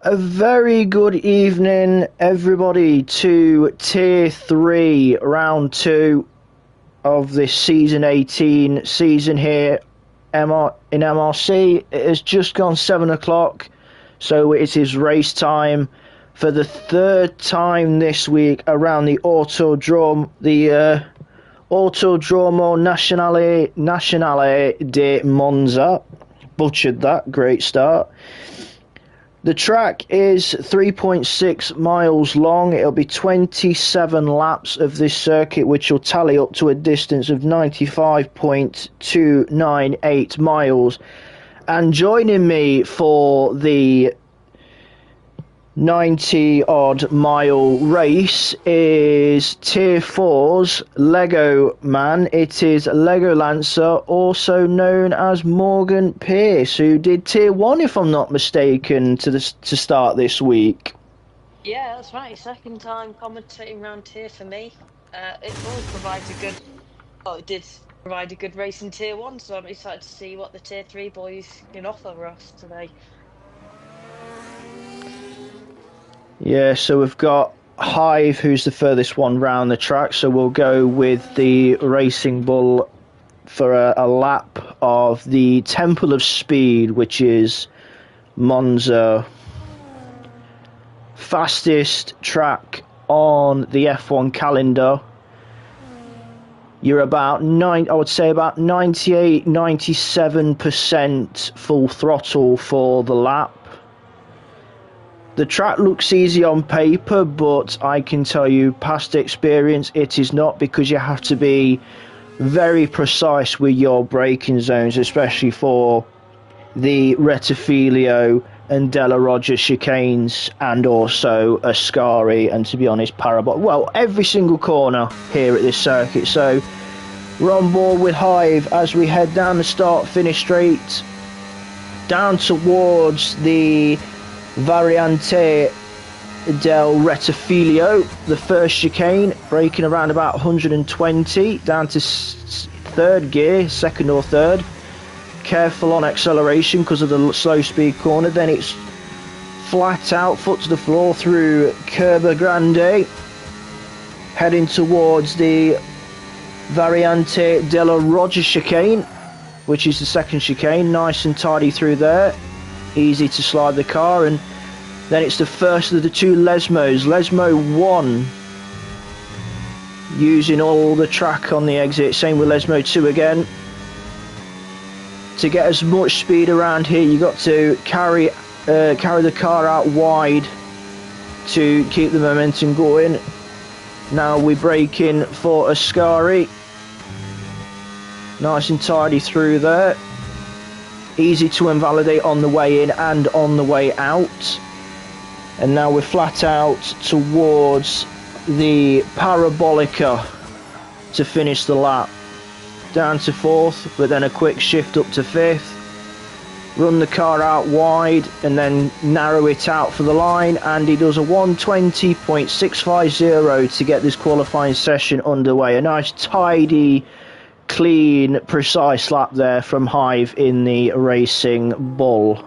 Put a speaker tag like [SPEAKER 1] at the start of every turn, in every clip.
[SPEAKER 1] A very good evening, everybody, to Tier 3, Round 2 of this Season 18 season here in MRC. It has just gone 7 o'clock, so it is race time for the third time this week around the Autodrome, the Autodromo Nazionale di Monza. Butchered that, great start. The track is 3.6 miles long. It'll be 27 laps of this circuit, which will tally up to a distance of 95.298 miles. And joining me for the 90-odd mile race is Tier 4's Lego man. It is Lego Lancer, also known as Morgan Pierce, who did Tier 1, if I'm not mistaken, to start this week.
[SPEAKER 2] Yeah, that's right. Second time commentating round Tier for me. It always provides a good... Well, it did provide a good race in Tier 1, so I'm excited to see what the Tier 3 boys can offer us today.
[SPEAKER 1] Yeah, so we've got Hive, who's the furthest one round the track, so we'll go with the Racing Bull for a lap of the Temple of Speed, which is Monza. Fastest track on the F1 calendar. You're about I would say about 97% full throttle for the lap. The track looks easy on paper, but I can tell you, past experience, it is not, because you have to be very precise with your braking zones, especially for the Rettifilio and Della Roger chicanes, and also Ascari, and to be honest, Parabol. Well, every single corner here at this circuit. So we're on board with Hive as we head down the start-finish straight, down towards the Variante del Rettifilio, the first chicane, braking around about 120, down to third gear, second or third. Careful on acceleration because of the slow speed corner. Then it's flat out, foot to the floor through Curva Grande, heading towards the Variante della Roger chicane, which is the second chicane. Nice and tidy through there. Easy to slide the car, and then it's the first of the two Lesmos. Lesmo 1 using all the track on the exit, same with Lesmo 2 again. To get as much speed around here, you got to carry the car out wide to keep the momentum going. Now we brake in for Ascari, nice and tidy through there. Easy to invalidate on the way in and on the way out. And now we're flat out towards the Parabolica to finish the lap. Down to fourth, but then a quick shift up to fifth. Run the car out wide and then narrow it out for the line. And he does a 120.650 to get this qualifying session underway. A nice tidy, clean, precise lap there from Hive in the Racing Bull.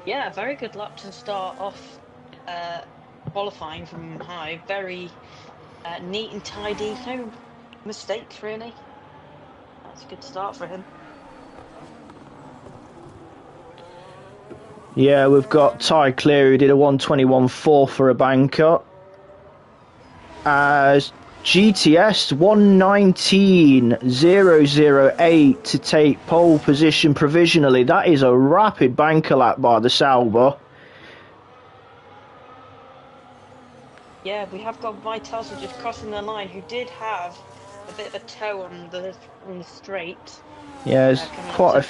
[SPEAKER 2] Yeah, very good lap to start off qualifying from Hive. Very neat and tidy, no mistakes really. That's a good start for him.
[SPEAKER 1] Yeah, we've got Ty Clear, who did a 121.4 for a banker. As GTS 119.008 to take pole position provisionally. That is a rapid banker lap by the Sauber.
[SPEAKER 2] Yeah, we have got Vitasa just crossing the line, who did have a bit of a toe on the straight.
[SPEAKER 1] Yeah, there's quite a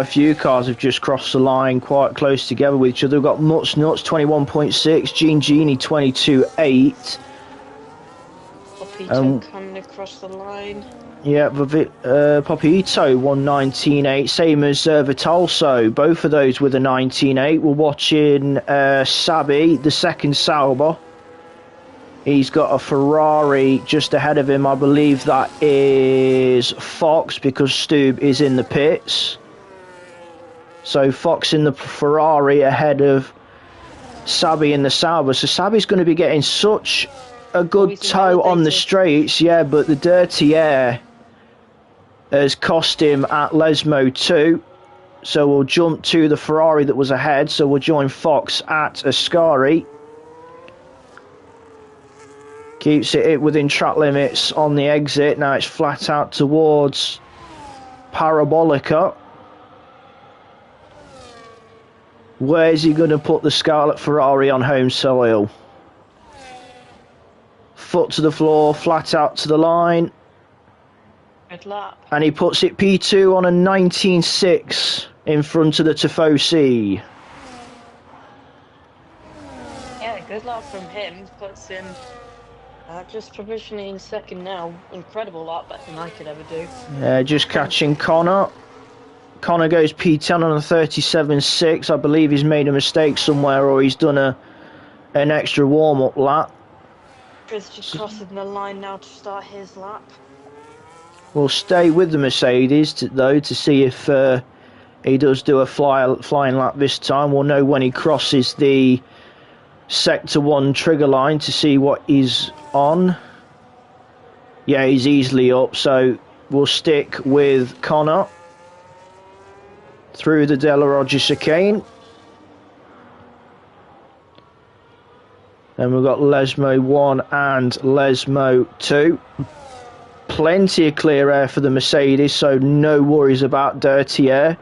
[SPEAKER 1] few cars have just crossed the line quite close together with each other. We've got Mutz Nuts 21.6, Gene Genie 22.8.
[SPEAKER 2] Popito coming across the line.
[SPEAKER 1] Yeah, Popito 119.8, same as Vitalso. Both of those with a 19.8. We're watching Sabi, the second Sauber. He's got a Ferrari just ahead of him. I believe that is Fox, because Stube is in the pits. So Fox in the Ferrari ahead of Sabi in the Sauber. So Sabi's going to be getting such a good
[SPEAKER 2] he's
[SPEAKER 1] toe on the
[SPEAKER 2] invalidated.
[SPEAKER 1] straights, yeah, but the dirty air has cost him at Lesmo 2. So we'll jump to the Ferrari that was ahead. So we'll join Fox at Ascari. Keeps it within track limits on the exit. Now it's flat out towards Parabolica. Where's he going to put the Scarlet Ferrari on home soil? Foot to the floor, flat out to the line.
[SPEAKER 2] Good lap.
[SPEAKER 1] And he puts it P2 on a 19.6 in front of the Tifosi.
[SPEAKER 2] Yeah, good lap from him. Puts him just provisionally in second now. Incredible lap, better than I could ever do.
[SPEAKER 1] Just catching Connor. Connor goes P10 on a 37.6. I believe he's made a mistake somewhere, or he's done an extra warm-up lap.
[SPEAKER 2] Chris just crossing the line now to start his lap.
[SPEAKER 1] We'll stay with the Mercedes, though, to see if he does do a flying lap this time. We'll know when he crosses the Sector 1 trigger line to see what he's on. Yeah, he's easily up, so we'll stick with Connor through the Della Roggia chicane. Then we've got Lesmo 1 and Lesmo 2. Plenty of clear air for the Mercedes, so no worries about dirty air.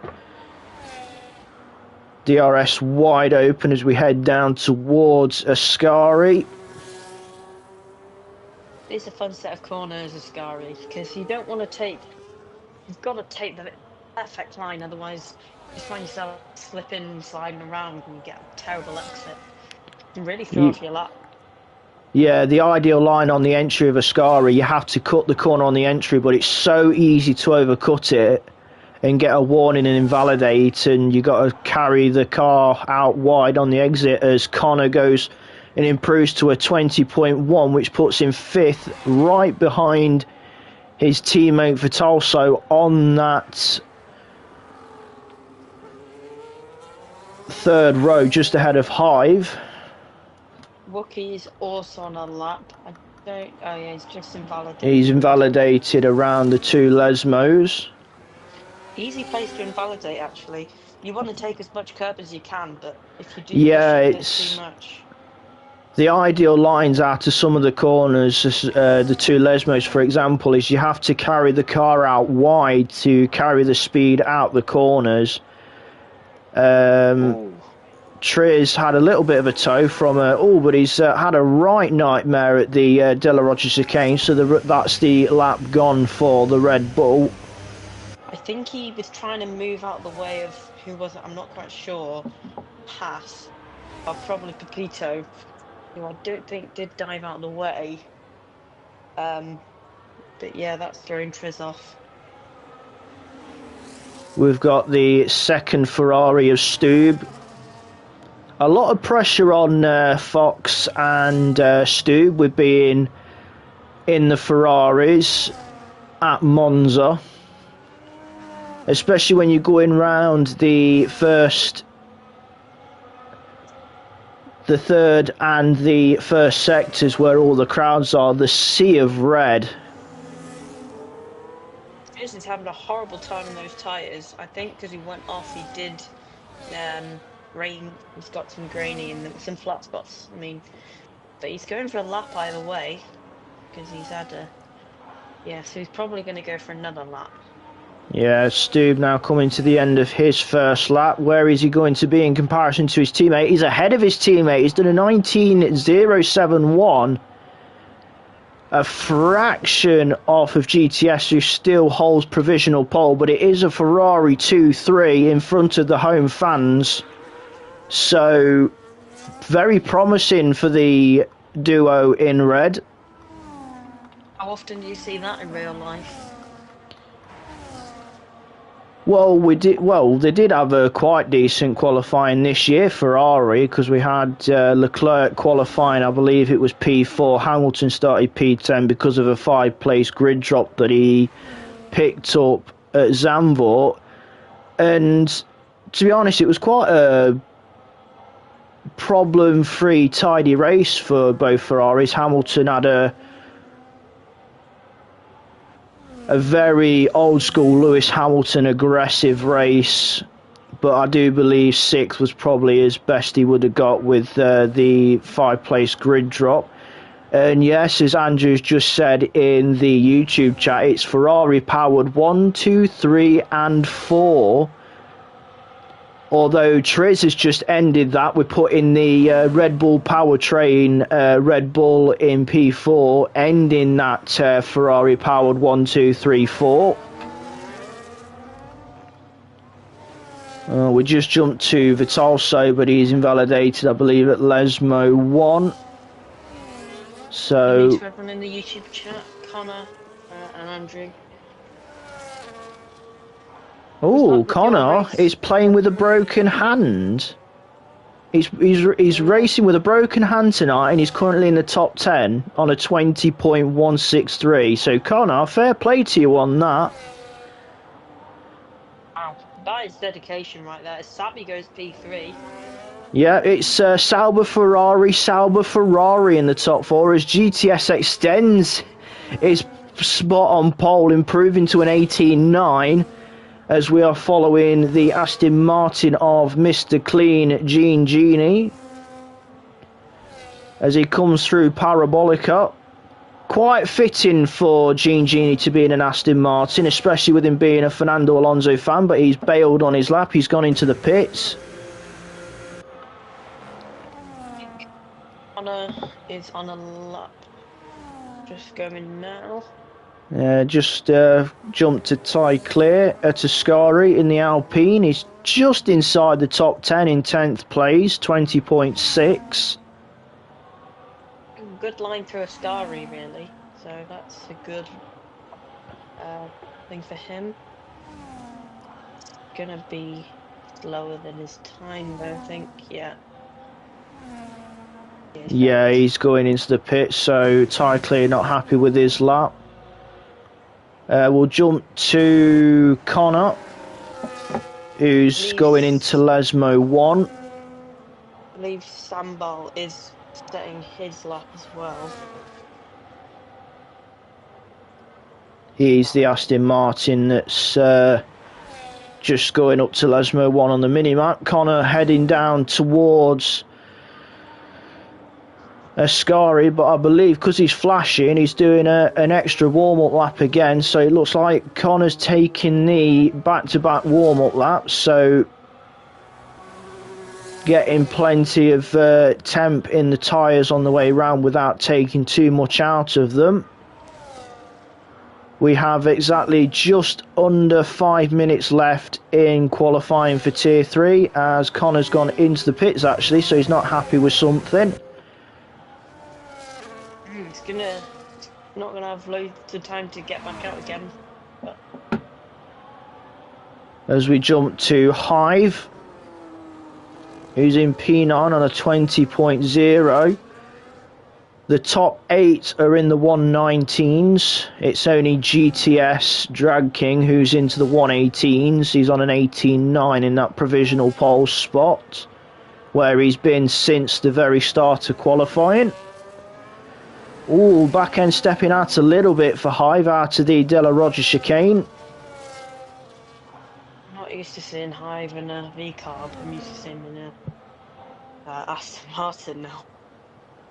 [SPEAKER 1] DRS wide open as we head down towards Ascari.
[SPEAKER 2] It's a fun set of corners, Ascari, because you don't want to take... You've got to take the perfect line, otherwise you find yourself slipping and sliding around and you get a terrible exit. You really throw off your lap.
[SPEAKER 1] Yeah, the ideal line on the entry of Ascari, you have to cut the corner on the entry, but it's so easy to overcut it and get a warning and invalidate, and you got to carry the car out wide on the exit as Connor goes and improves to a 20.1, which puts him 5th, right behind his teammate Vitalso on that 3rd row, just ahead of Hive.
[SPEAKER 2] Wookie's also on a lap. I don't... Oh yeah, he's just invalidated.
[SPEAKER 1] He's invalidated around the 2 Lesmos.
[SPEAKER 2] Easy place to invalidate, actually. You want to take as much curb as you can, but if you do
[SPEAKER 1] it's
[SPEAKER 2] too much...
[SPEAKER 1] The ideal lines out to some of the corners, the 2 Lesmos, for example, is you have to carry the car out wide to carry the speed out the corners. Triz had a little bit of a toe from but he's had a right nightmare at the Della Roggia chicane, so that's the lap gone for the Red Bull.
[SPEAKER 2] I think he was trying to move out the way of, who was it, I'm not quite sure, Haas, or probably Pepito, who I don't think did dive out of the way. But yeah, that's throwing Triz off.
[SPEAKER 1] We've got the 2nd Ferrari of Stube. A lot of pressure on Fox and Stube with being in the Ferraris at Monza. Especially when you're going round the 1st, the 3rd and the 1st sectors where all the crowds are, the sea of red.
[SPEAKER 2] He's having a horrible time in those tyres. I think because he went off, he did rain. He's got some grainy and some flat spots. I mean, but he's going for a lap either way because he's had a... Yeah, so he's probably going to go for another lap.
[SPEAKER 1] Yeah, Stube now coming to the end of his 1st lap. Where is he going to be in comparison to his teammate? He's ahead of his teammate. He's done a 19.071. A fraction off of GTS, who still holds provisional pole, but it is a Ferrari 2-3 in front of the home fans. So, very promising for the duo in red.
[SPEAKER 2] How often do you see that in real life?
[SPEAKER 1] Well, they did have a quite decent qualifying this year, Ferrari, because we had Leclerc qualifying, I believe it was P4. Hamilton started P10 because of a 5-place grid drop that he picked up at Zandvoort. And to be honest, it was quite problem-free, tidy race for both Ferraris. Hamilton had a very old-school Lewis Hamilton aggressive race, but I do believe 6th was probably his best he would have got with the 5-place grid drop. And yes, as Andrew's just said in the YouTube chat, it's Ferrari powered 1, 2, 3 and 4. Although Triz has just ended that, we're putting the Red Bull powertrain, Red Bull in P4, ending that Ferrari powered 1, 2, 3, 4. We just jumped to Vitalso, but he's invalidated, I believe, at Lesmo 1. So,
[SPEAKER 2] to everyone in the YouTube chat, Connor and Andrew.
[SPEAKER 1] oh, Connor is playing with a broken hand. He's racing with a broken hand tonight, and he's currently in the top 10 on a 20.163. So, Connor, fair play to you on that.
[SPEAKER 2] Wow, that is dedication right there. Sabi goes P3.
[SPEAKER 1] Yeah, it's Sauber Ferrari in the top 4 as GTS extends its spot on pole, improving to an 18.9 as we are following the Aston Martin of Mr. Clean, Gene Genie, as he comes through Parabolica. Quite fitting for Gene Genie to be in an Aston Martin, especially with him being a Fernando Alonso fan, but he's bailed on his lap. He's gone into the pits.
[SPEAKER 2] Connor is on a lap. Just going now.
[SPEAKER 1] Just jumped to Ty Clear at Ascari in the Alpine. He's just inside the top 10 in 10th place, 20.6.
[SPEAKER 2] Good line through Ascari, really. So that's a good thing for him. Gonna be slower than his time, though, I think. Yeah.
[SPEAKER 1] Yeah, he's going into the pit, so Ty Clear not happy with his lap. We'll jump to Connor, who's going into Lesmo 1.
[SPEAKER 2] I believe Sambal is setting his lap as well.
[SPEAKER 1] He's the Aston Martin that's just going up to Lesmo 1 on the minimap. Connor heading down towards Ascari, but I believe because he's flashing, he's doing an extra warm-up lap again, so it looks like Connor's taking the back-to-back warm-up laps, so getting plenty of temp in the tyres on the way round without taking too much out of them. We have exactly just under 5 minutes left in qualifying for Tier 3, as Connor's gone into the pits actually, so he's not happy with something.
[SPEAKER 2] Not gonna have loads of time to get back out again. But...
[SPEAKER 1] as we jump to Hive, who's in P9 on a 20.0. The top 8 are in the 119s. It's only GTS Drag King who's into the 118s. He's on an 18.9 in that provisional pole spot, where he's been since the very start of qualifying. Ooh, back end stepping out a little bit for Hive out of the Della Roger chicane.
[SPEAKER 2] I'm not used to seeing Hive in a V-carb. I'm used to seeing him in a Aston Martin now.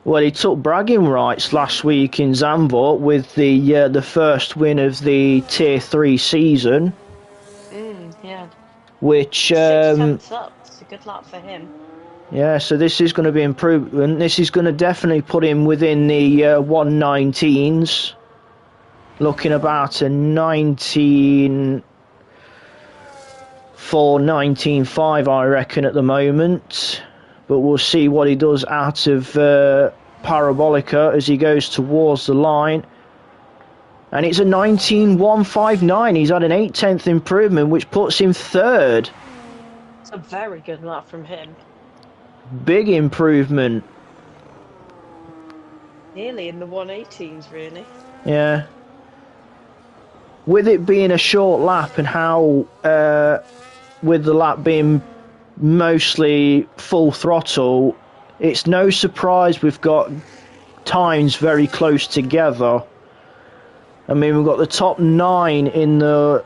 [SPEAKER 1] Well, he took bragging rights last week in Zandvoort with the first win of the Tier 3 season.
[SPEAKER 2] Yeah.
[SPEAKER 1] Which
[SPEAKER 2] 6 up. It's a good lap for him.
[SPEAKER 1] Yeah, so this is going to be improvement. This is going to definitely put him within the 119s. Looking about a 19.4, 19.5, I reckon, at the moment. But we'll see what he does out of Parabolica as he goes towards the line. And it's a 19.159. He's had an 8/10th improvement, which puts him 3rd.
[SPEAKER 2] It's a very good lap from him.
[SPEAKER 1] Big improvement.
[SPEAKER 2] Nearly in the 118s, really.
[SPEAKER 1] Yeah. With it being a short lap and how, with the lap being mostly full throttle, it's no surprise we've got times very close together. I mean, we've got the top 9 in the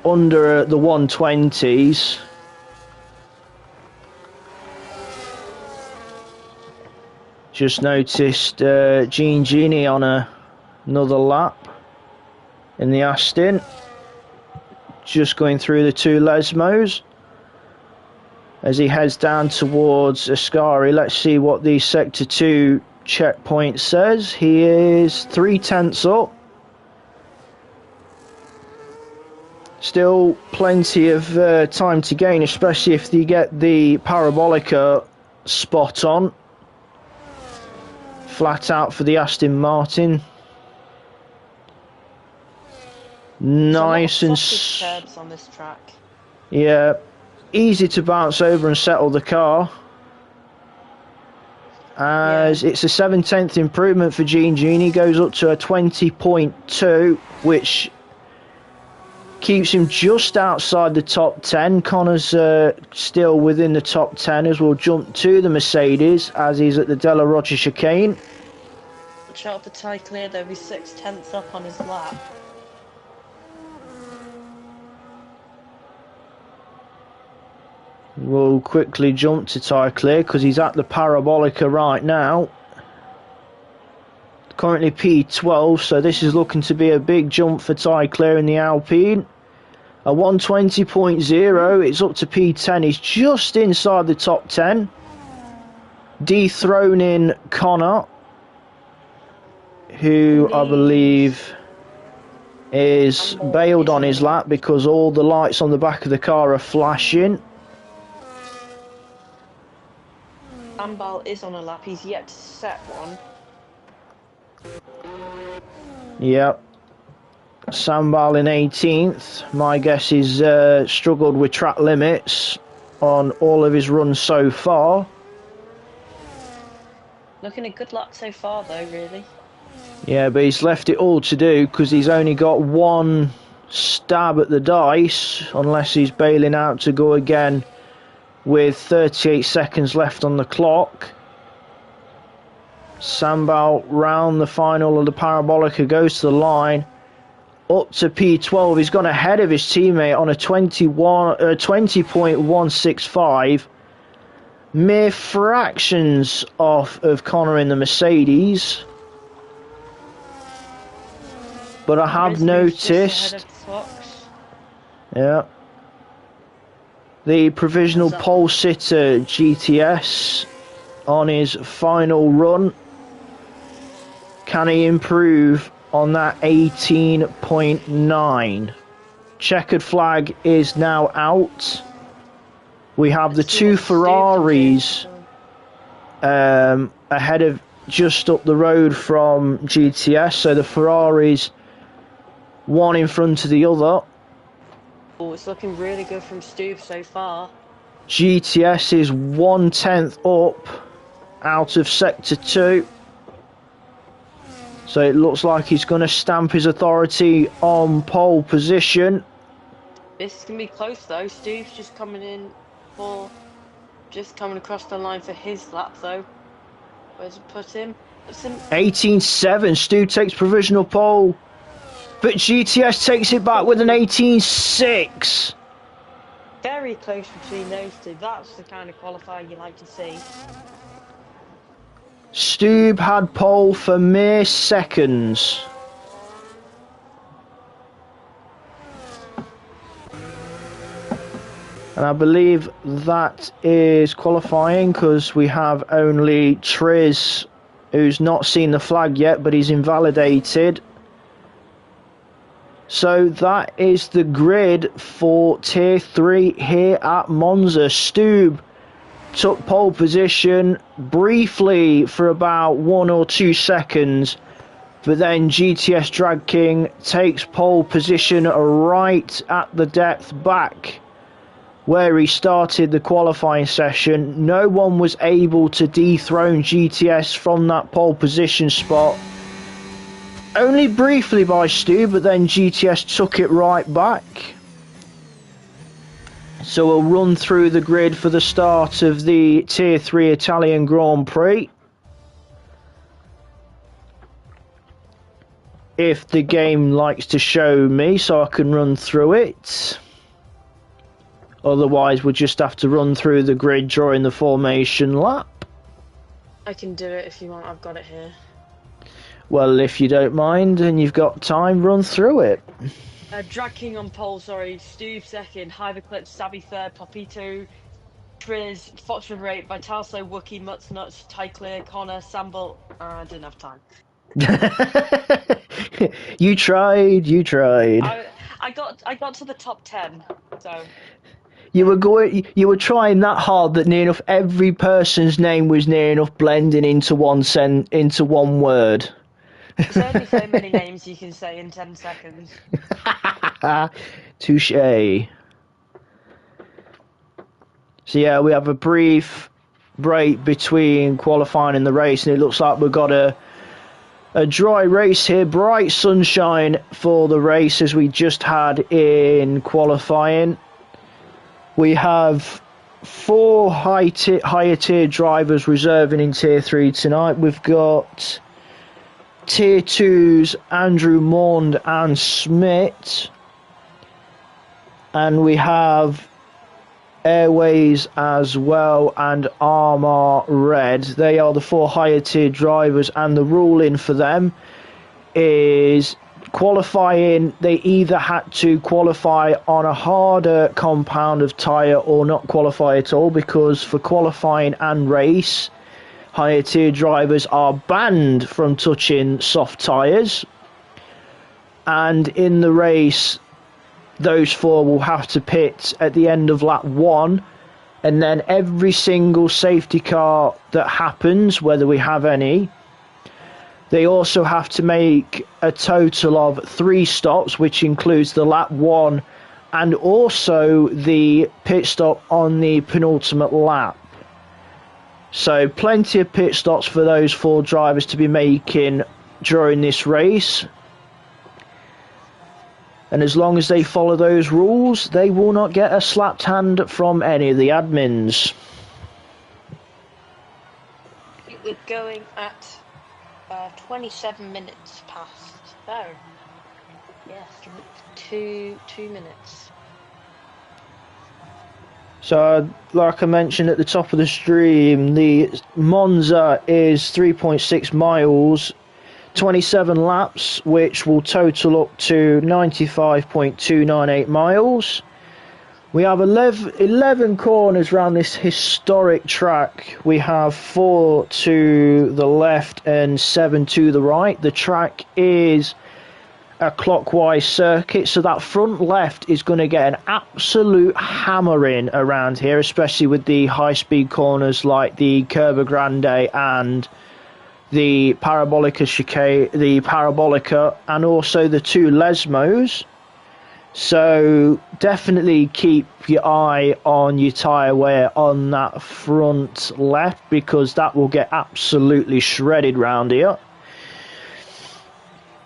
[SPEAKER 1] under the 120s. Just noticed Genie on another lap in the Aston. Just going through the 2 Lesmos as he heads down towards Ascari. Let's see what the Sector 2 checkpoint says. He is 3/10 up. Still plenty of time to gain, especially if you get the Parabolica spot on. Flat out for the Aston Martin. Nice and
[SPEAKER 2] curbs on this track.
[SPEAKER 1] Yeah, easy to bounce over and settle the car. As it's a 7/10 improvement for Genie, goes up to a 20.2, which keeps him just outside the top 10. Connor's still within the top 10 as we'll jump to the Mercedes as he's at the Della Rocha chicane.
[SPEAKER 2] Watch out for Ty Clear though, he's 6/10 up on his lap.
[SPEAKER 1] We'll quickly jump to Ty Clear because he's at the Parabolica right now. Currently P12, so this is looking to be a big jump for Ty Clear in the Alpine. A 120.0, it's up to P10, he's just inside the top 10. Dethroning Connor, who I believe is bailed on his lap because all the lights on the back of the car are flashing.
[SPEAKER 2] Ambal is on a lap, he's yet to set one.
[SPEAKER 1] Yep. Sambal in 18th. My guess is struggled with track limits on all of his runs so far.
[SPEAKER 2] Looking a good lap so far though, really.
[SPEAKER 1] Yeah, but he's left it all to do because he's only got one stab at the dice, unless he's bailing out to go again with 38 seconds left on the clock. Sambal round the final of the Parabolica, goes to the line. Up to P12, he's gone ahead of his teammate on a 20.165. Mere fractions off of Connor in the Mercedes. But I have noticed, yeah, the provisional pole sitter GTS on his final run. Can he improve on that 18.9? Checkered flag is now out. We have the 2 Ferraris ahead of, just up the road from GTS, so the Ferraris one in front of the other.
[SPEAKER 2] Oh, it's looking really good from Stu so far.
[SPEAKER 1] GTS is 1/10 up out of Sector 2. So it looks like he's going to stamp his authority on pole position.
[SPEAKER 2] This is going to be close though. Stu's just coming in for, just coming across the line for his lap though. Where's it put him?
[SPEAKER 1] 18.7. Stu takes provisional pole. But GTS takes it back with an 18.6.
[SPEAKER 2] Very close between those two. That's the kind of qualifier you like to see.
[SPEAKER 1] Stube had pole for mere seconds. And I believe that is qualifying because we have only Triz, who's not seen the flag yet, but he's invalidated. So that is the grid for Tier 3 here at Monza. Stube took pole position briefly for about 1 or 2 seconds, but then GTS Drag King takes pole position right at the depth back where he started the qualifying session. No one was able to dethrone GTS from that pole position spot. Only briefly by Stu, but then GTS took it right back. So we'll run through the grid for the start of the Tier 3 Italian Grand Prix. If the game likes to show me so I can run through it. Otherwise we'll just have to run through the grid during the formation lap.
[SPEAKER 2] I can do it if you want, I've got it here.
[SPEAKER 1] Well, if you don't mind and you've got time, run through it.
[SPEAKER 2] Drag King on pole, sorry, Stu second, Hyperclips, Savvy third, Popito, Prix, Foxford Rate, Vitalso, Wookie, Mutts Nuts, Ty Clear, Connor, Samble. I didn't have time.
[SPEAKER 1] You tried.
[SPEAKER 2] I got to the top 10, so
[SPEAKER 1] you were trying that hard that near enough every person's name was near enough blending into one word.
[SPEAKER 2] There's only so many names you can say in 10 seconds.
[SPEAKER 1] Touche. So yeah, we have a brief break between qualifying and the race, and it looks like we've got a dry race here, bright sunshine for the race as we just had in qualifying. We have 4 higher tier drivers reserving in Tier 3 tonight. We've got Tier 2's Andrew Mond and Smith, and we have Airways as well and Armour Red. They are the 4 higher tier drivers, and the ruling for them is qualifying. They either had to qualify on a harder compound of tyre or not qualify at all, because for qualifying and race, higher tier drivers are banned from touching soft tyres, and in the race those 4 will have to pit at the end of lap 1, and then every single safety car that happens, whether we have any, they also have to make a total of 3 stops, which includes the lap 1 and also the pit stop on the penultimate lap. So plenty of pit stops for those 4 drivers to be making during this race. And as long as they follow those rules, they will not get a slapped hand from any of the admins.
[SPEAKER 2] We're going at 27 minutes past. Oh, yes, 2 minutes.
[SPEAKER 1] So, like I mentioned at the top of the stream, the Monza is 3.6 miles, 27 laps, which will total up to 95.298 miles. We have 11 corners around this historic track. We have 4 to the left and 7 to the right. The track is a clockwise circuit, so that front left is going to get an absolute hammering around here, especially with the high-speed corners like the Curva Grande and the Parabolica chicane, the Parabolica, and also the 2 Lesmos. So definitely keep your eye on your tyre wear on that front left, because that will get absolutely shredded round here.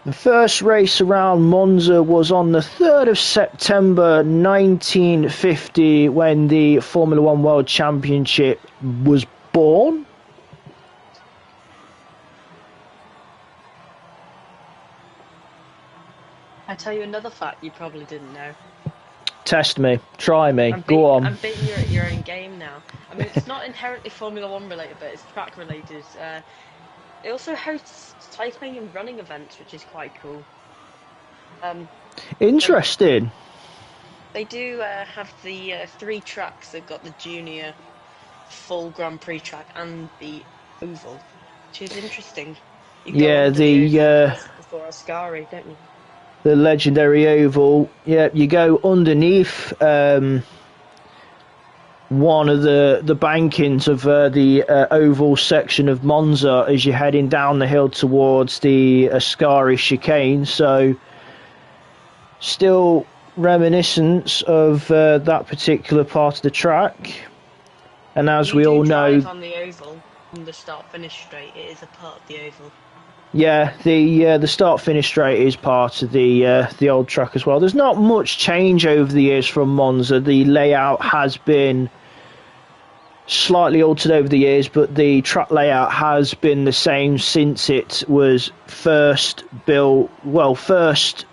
[SPEAKER 1] The first race around Monza was on the 3rd of September 1950, when the Formula 1 World Championship was born.
[SPEAKER 2] I tell you another fact you probably didn't know.
[SPEAKER 1] Test me, try me, go on.
[SPEAKER 2] I'm beating you at your own game now. I mean, it's not inherently Formula 1 related, but it's track related. It also hosts cycling and running events, which is quite cool.
[SPEAKER 1] Interesting.
[SPEAKER 2] They do have the 3 tracks. They've got the junior full Grand Prix track and the oval, which is interesting.
[SPEAKER 1] Yeah,
[SPEAKER 2] before Ascari, don't you?
[SPEAKER 1] The legendary oval. Yeah, you go underneath one of the bankings of the oval section of Monza as you're heading down the hill towards the Ascari chicane. So still reminiscence of that particular part of the track. And as we all know,
[SPEAKER 2] on the oval, from the start finish straight, it is a part of the oval.
[SPEAKER 1] Yeah, the start finish straight is part of the old track as well. There's not much change over the years from Monza. The layout has been slightly altered over the years, but the track layout has been the same since it was first built. Well, first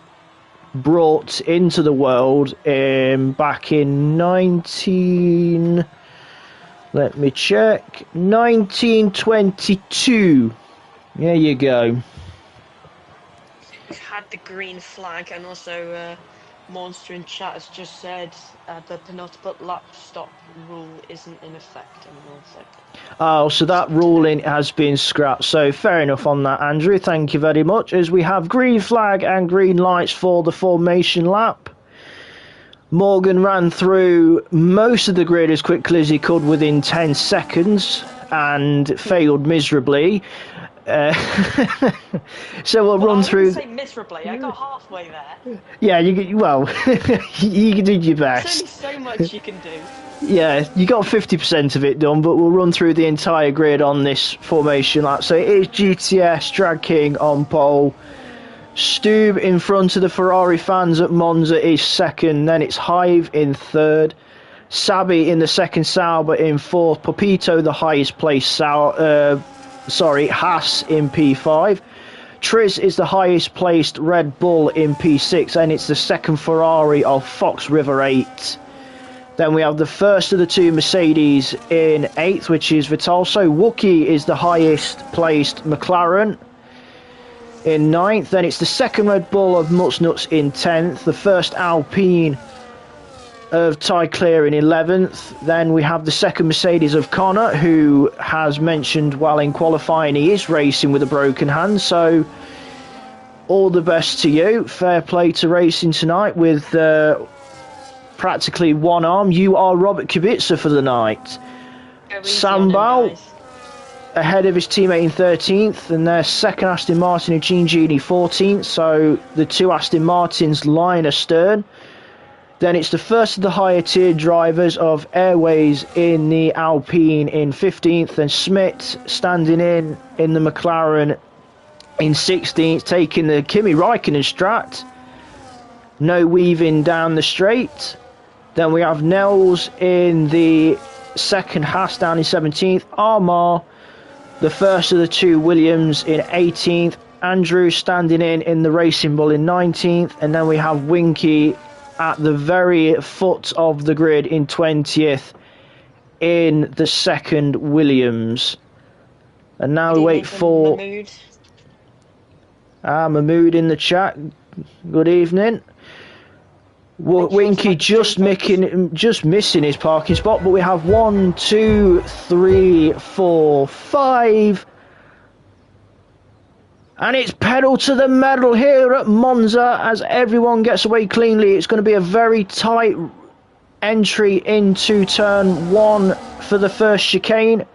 [SPEAKER 1] brought into the world back in 1922. There you go.
[SPEAKER 2] We've had the green flag, and also Monster in chat has just said the penultimate lap stop rule isn't in effect anymore. So.
[SPEAKER 1] Oh, so that ruling has been scrapped. So fair enough on that, Andrew. Thank you very much. As we have green flag and green lights for the formation lap. Morgan ran through most of the grid as quickly as he could within 10 seconds and failed miserably. So we'll run through.
[SPEAKER 2] I didn't say miserably. I got halfway there.
[SPEAKER 1] Yeah, you did your best.
[SPEAKER 2] There's only so much you can do.
[SPEAKER 1] Yeah, you got 50% of it done, but we'll run through the entire grid on this formation lap. So it is GTS Drag King on pole. Stube in front of the Ferrari fans at Monza is second. Then it's Hive in third. Sabi in the second, Sauber in fourth. Papito the highest placed Haas in P5. Triz is the highest placed Red Bull in P6, and it's the second Ferrari of Fox River 8. Then we have the first of the two Mercedes in 8th, which is Vitalso. Wookie is the highest placed McLaren in 9th. Then it's the second Red Bull of Mutsnuts in 10th. The first Alpine of Ty Clear in 11th. Then we have the second Mercedes of Connor, who has mentioned while in qualifying he is racing with a broken hand. So all the best to you. Fair play to racing tonight with practically one arm. You are Robert Kubica for the night. Sambal ahead of his teammate in 13th, and their second Aston Martin of Gene Genie 14th. So the two Aston Martins line astern. Then it's the first of the higher tier drivers of Airways in the Alpine in 15th. Then Schmidt standing in the McLaren in 16th, taking the Kimi Raikkonen strat. No weaving down the straight. Then we have Nels in the second, Haas down in 17th. Armar, the first of the two Williams in 18th. Andrew standing in the Racing Bull in 19th. And then we have Winky at the very foot of the grid in 20th in the second Williams. And now we wait for Mahmood in the chat. Good evening. Winky just missing his parking spot, but we have 1, 2, 3, 4, 5. And it's pedal to the metal here at Monza as everyone gets away cleanly. It's going to be a very tight entry into turn 1 for the first chicane.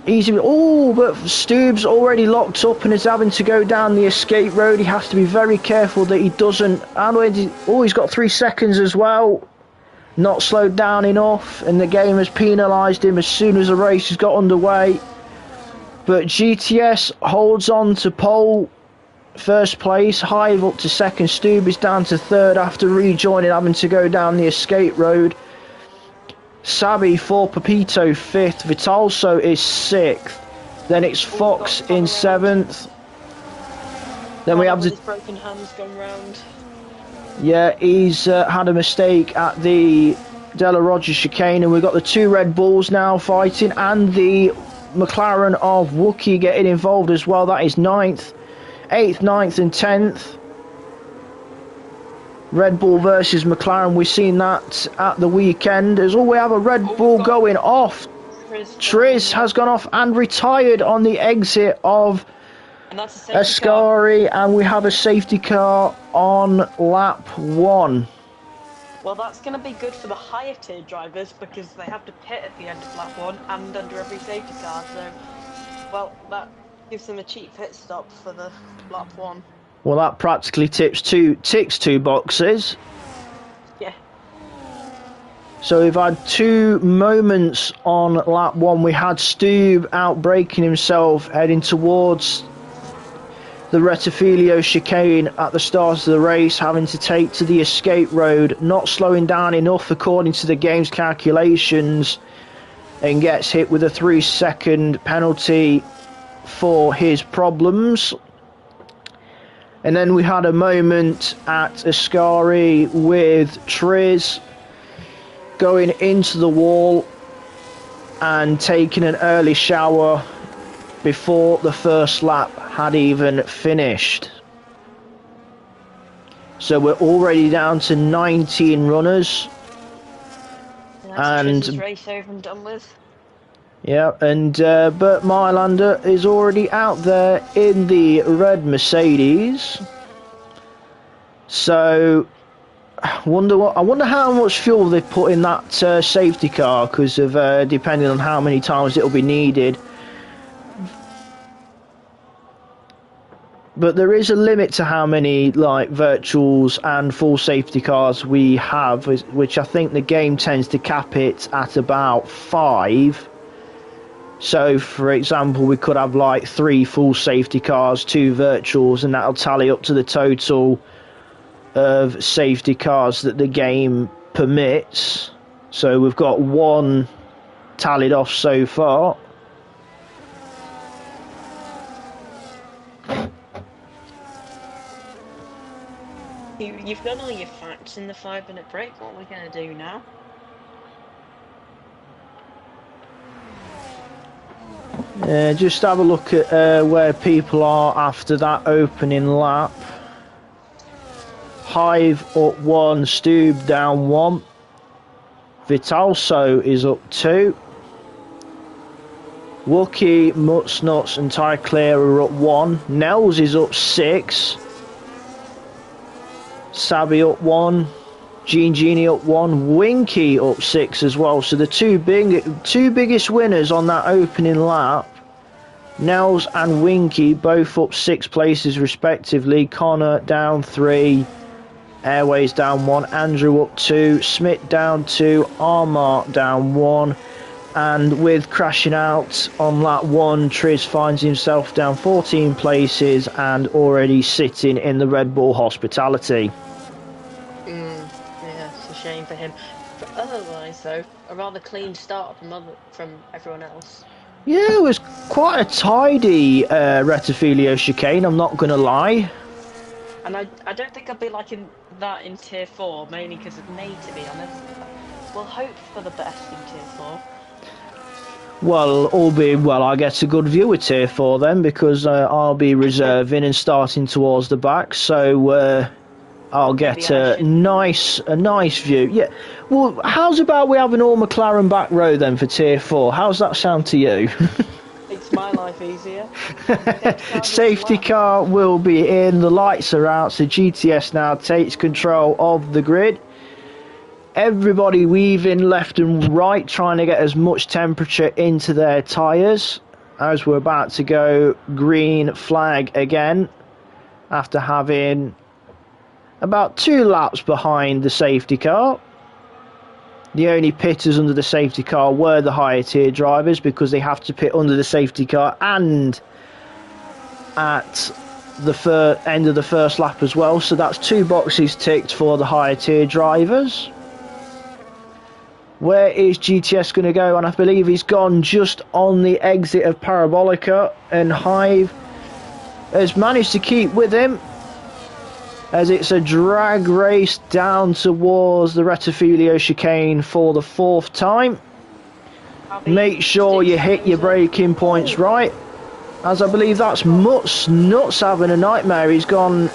[SPEAKER 1] Easy. Oh, but Stube's already locked up and is having to go down the escape road. He has to be very careful that he doesn't. Oh, he's got 3 seconds as well. Not slowed down enough, and the game has penalised him as soon as the race has got underway. But GTS holds on to pole, first place. Hive up to second. Stube is down to third after rejoining, having to go down the escape road. Sabi for Papito 5th. Vitalso is 6th. Then it's Fox in 7th. Then we have the
[SPEAKER 2] broken hands going round.
[SPEAKER 1] Yeah, he's had a mistake at the Della Rogers chicane, and we've got the two Red Bulls now fighting, and the McLaren of Wookie getting involved as well. That is 9th, 8th, 9th and 10th. Red Bull versus McLaren. We've seen that at the weekend. As we have a Red Bull going off. Triz has gone off and retired on the exit of Ascari, and we have a safety car on lap 1.
[SPEAKER 2] Well, that's going to be good for the higher tier drivers because they have to pit at the end of lap 1 and under every safety car. So, well, that gives them a cheap pit stop for the lap 1.
[SPEAKER 1] Well, that practically ticks two boxes.
[SPEAKER 2] Yeah.
[SPEAKER 1] So we've had two moments on lap one. We had Stube outbraking himself, heading towards the Rettifilio chicane at the start of the race, having to take to the escape road, not slowing down enough according to the game's calculations, and gets hit with a 3-second penalty for his problems. And then we had a moment at Ascari with Triz going into the wall and taking an early shower before the first lap had even finished. So we're already down to 19 runners.
[SPEAKER 2] That's Triz's race over and done with.
[SPEAKER 1] Yeah, and Bert Mylander is already out there in the red Mercedes. So I wonder how much fuel they put in that safety car, because of depending on how many times it'll be needed. But there is a limit to how many like virtuals and full safety cars we have, which I think the game tends to cap it at about 5. So, for example, we could have like 3 full safety cars, 2 virtuals, and that'll tally up to the total of safety cars that the game permits. So we've got 1 tallied off so far.
[SPEAKER 2] You've done all your facts in the 5-minute break. What are we going to do now?
[SPEAKER 1] Just have a look at where people are after that opening lap. Hive up 1, Stube down 1. Vitalso is up 2. Wookie, Mutz Nuts and Ty Clear are up 1. Nels is up 6. Sabby up 1. Genie up 1. Winky up 6 as well. So the two biggest winners on that opening lap, Nels and Winky, both up 6 places respectively. Connor down 3. Airways down 1. Andrew up 2. Smith down 2. Armart down 1. And with crashing out on lap 1, Triz finds himself down 14 places and already sitting in the Red Bull Hospitality.
[SPEAKER 2] Yeah, it's a shame for him. But otherwise, though, a rather clean start from everyone else.
[SPEAKER 1] Yeah, it was quite a tidy Rettifilio chicane, I'm not going to lie.
[SPEAKER 2] And I don't think I'd be liking that in Tier 4, mainly because of me, to be honest. We'll hope for the best in Tier 4.
[SPEAKER 1] Well, all being well, I get a good view of Tier 4 then, because I'll be reserving and starting towards the back, so I'll get a nice view. Yeah. Well, how's about we have an all McLaren back row then for Tier 4? How's that sound to you?
[SPEAKER 2] Makes my life easier.
[SPEAKER 1] Safety car will be in, the lights are out, so GTS now takes control of the grid. Everybody weaving left and right, trying to get as much temperature into their tyres as we're about to go green flag again after having about 2 laps behind the safety car. The only pitters under the safety car were the higher tier drivers, because they have to pit under the safety car and at the end of the first lap as well. So that's 2 boxes ticked for the higher tier drivers. Where is GTS going to go? And I believe he's gone just on the exit of Parabolica, and Hive has managed to keep with him as it's a drag race down towards the Rettifilio chicane for the 4th time. Make sure you hit your braking points right, as I believe that's Mutz Nuts having a nightmare. He's come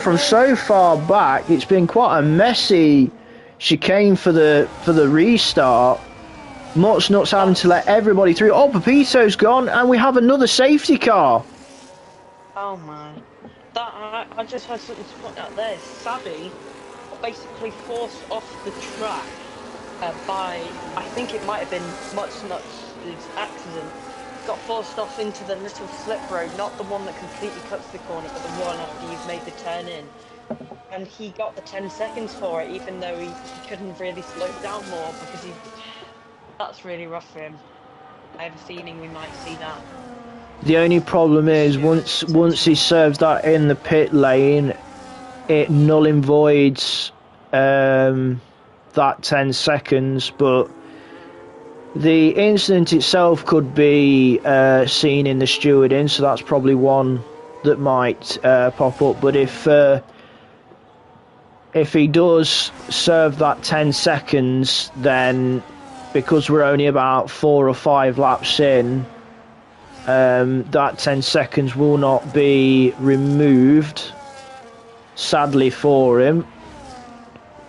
[SPEAKER 1] from so far back. It's been quite a messy chicane for the restart. Mutz Nuts having to let everybody through. Oh, Pepito's gone, and we have another safety car.
[SPEAKER 2] Oh my. I just had something to point out there. Sabby basically forced off the track by, I think it might have been Mutz Nuts' accident. Got forced off into the little slip road, not the one that completely cuts the corner, but the one after you've made the turn in. and he got the 10 seconds for it, even though he couldn't really slow down more because that's really rough for him. I have a feeling we might see that.
[SPEAKER 1] The only problem
[SPEAKER 2] The
[SPEAKER 1] is
[SPEAKER 2] steward
[SPEAKER 1] once he
[SPEAKER 2] potentially.
[SPEAKER 1] serves that in the pit lane, it null and voids that 10 seconds, but the incident itself could be seen in the stewarding, so that's probably one that might pop up. But if he does serve that 10 seconds, then because we're only about 4 or 5 laps in, that 10 seconds will not be removed, sadly for him.